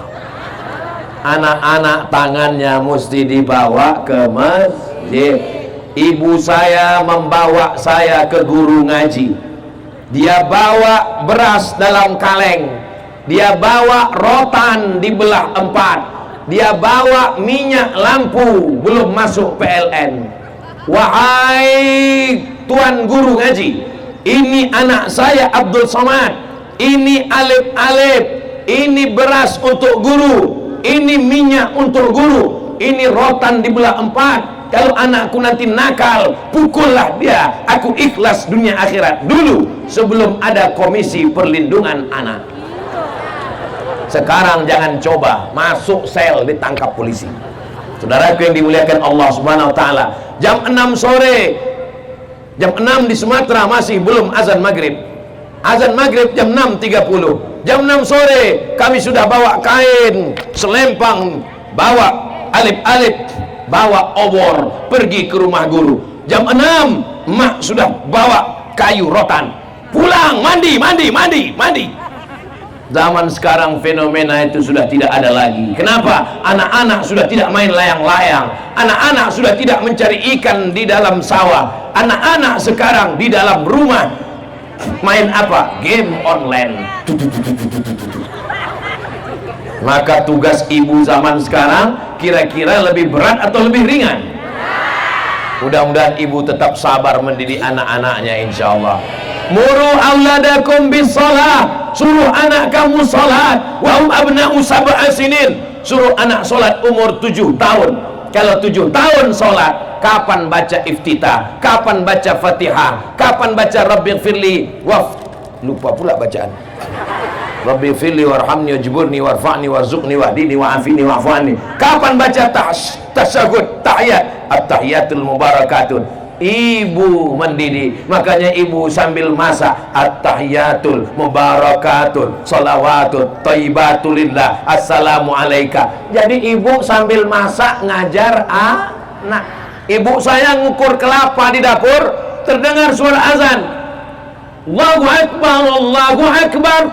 Anak-anak tangannya mesti dibawa ke masjid. Ibu saya membawa saya ke guru ngaji. Dia bawa beras dalam kaleng, dia bawa rotan dibelah 4, dia bawa minyak lampu belum masuk PLN. Wahai tuan guru ngaji, ini anak saya Abdul Somad, ini alif-alif, ini beras untuk guru, ini minyak untuk guru, ini rotan dibelah 4. Kalau anakku nanti nakal, pukullah dia. Aku ikhlas dunia akhirat dulu sebelum ada komisi perlindungan anak. Sekarang jangan coba masuk sel ditangkap polisi. Saudaraku yang dimuliakan Allah Subhanahu wa taala, jam 6 sore, jam 6 di Sumatera masih belum azan maghrib. Azan maghrib jam 6.30. Jam 6 sore kami sudah bawa kain, selempang, bawa alif-alif, bawa obor, pergi ke rumah guru. Jam 6 emak sudah bawa kayu rotan, pulang mandi. Zaman sekarang fenomena itu sudah tidak ada lagi. Kenapa? Anak-anak sudah tidak main layang-layang, anak-anak sudah tidak mencari ikan di dalam sawah. Anak-anak sekarang di dalam rumah main apa? Game online. Maka tugas ibu zaman sekarang kira-kira lebih berat atau lebih ringan? Mudah-mudahan ibu tetap sabar mendidik anak-anaknya, insya Allah. Muru auladakum bis shalah, suruh anak kamu salat. Wa hum abna'u sab'a sinin, suruh anak salat umur 7 tahun. Kalau 7 tahun salat, kapan baca iftitah, kapan baca Fatihah, kapan baca Rabbighfirli lupa pula bacaan. Rabbighfirli warhamni wajburni warfa'ni warzuqni wahdini wa'afini wa'fu'anni. Kapan baca tasyahud, tahiyat, at-tahiyatul mubarakatun. Ibu mendidik, makanya ibu sambil masak at-tahiyatul mubarakatun salawatut thayyibatulillah assalamu alaika. Jadi ibu sambil masak ngajar anak. Ibu saya ngukur kelapa di dapur, terdengar suara azan, Allahu Akbar, Allahu Akbar.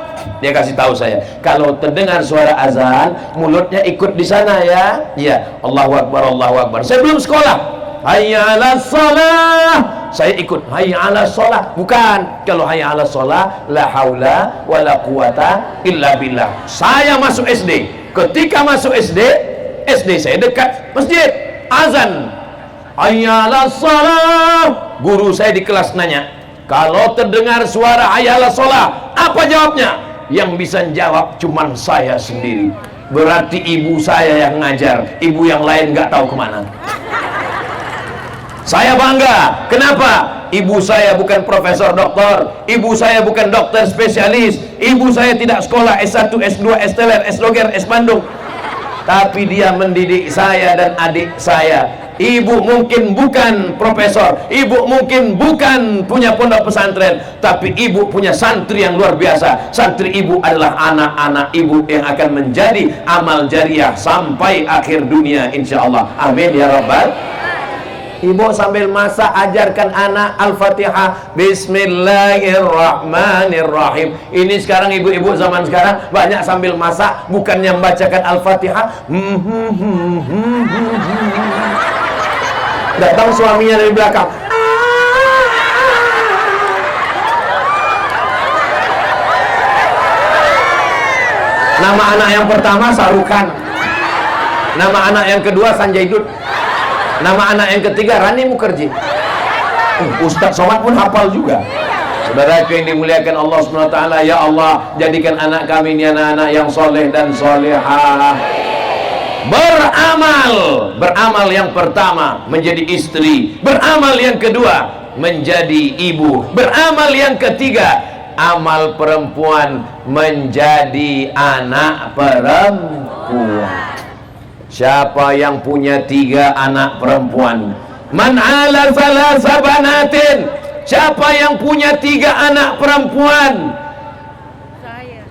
Dia kasih tahu saya, kalau terdengar suara azan, mulutnya ikut di sana ya. Iya, Allahu Akbar, Allahu Akbar. Saya belum sekolah, hayya 'alas shalah, saya ikut hayya 'alas shalah. Bukan, kalau hayya 'alas shalah la haula wala quwata illa billah. Saya masuk SD. Ketika masuk SD saya dekat masjid. Azan hayya 'alas shalah. Guru saya di kelas nanya, kalau terdengar suara hayya 'alas shalah, apa jawabnya? Yang bisa jawab cuman saya sendiri. Berarti ibu saya yang ngajar, ibu yang lain nggak tahu kemana. Saya bangga. Kenapa? Ibu saya bukan profesor doktor, ibu saya bukan dokter spesialis, ibu saya tidak sekolah S1, S2, S-teler, S-loger, S-bandung, tapi dia mendidik saya dan adik saya. Ibu mungkin bukan profesor, ibu mungkin bukan punya pondok pesantren, tapi ibu punya santri yang luar biasa. Santri ibu adalah anak-anak ibu yang akan menjadi amal jariah sampai akhir dunia, insya Allah. Amin ya rabbal. Ibu sambil masak ajarkan anak Al-Fatihah, Bismillahirrahmanirrahim. Ini sekarang ibu-ibu zaman sekarang banyak sambil masak bukannya membacakan Al-Fatihah, datang suaminya dari belakang, nama anak yang pertama Sarukan, nama anak yang kedua Sanjay Dutt, nama anak yang ketiga Rani Mukherjee. Ustadz Somad pun hafal juga. Saudara yang dimuliakan Allah SWT, ya Allah, jadikan anak kami ini anak-anak yang soleh dan solehah. Beramal yang pertama menjadi istri, beramal yang kedua menjadi ibu, beramal yang ketiga amal perempuan menjadi anak perempuan. Siapa yang punya 3 anak perempuan? Man ala salasa banatin. Siapa yang punya 3 anak perempuan? Saya.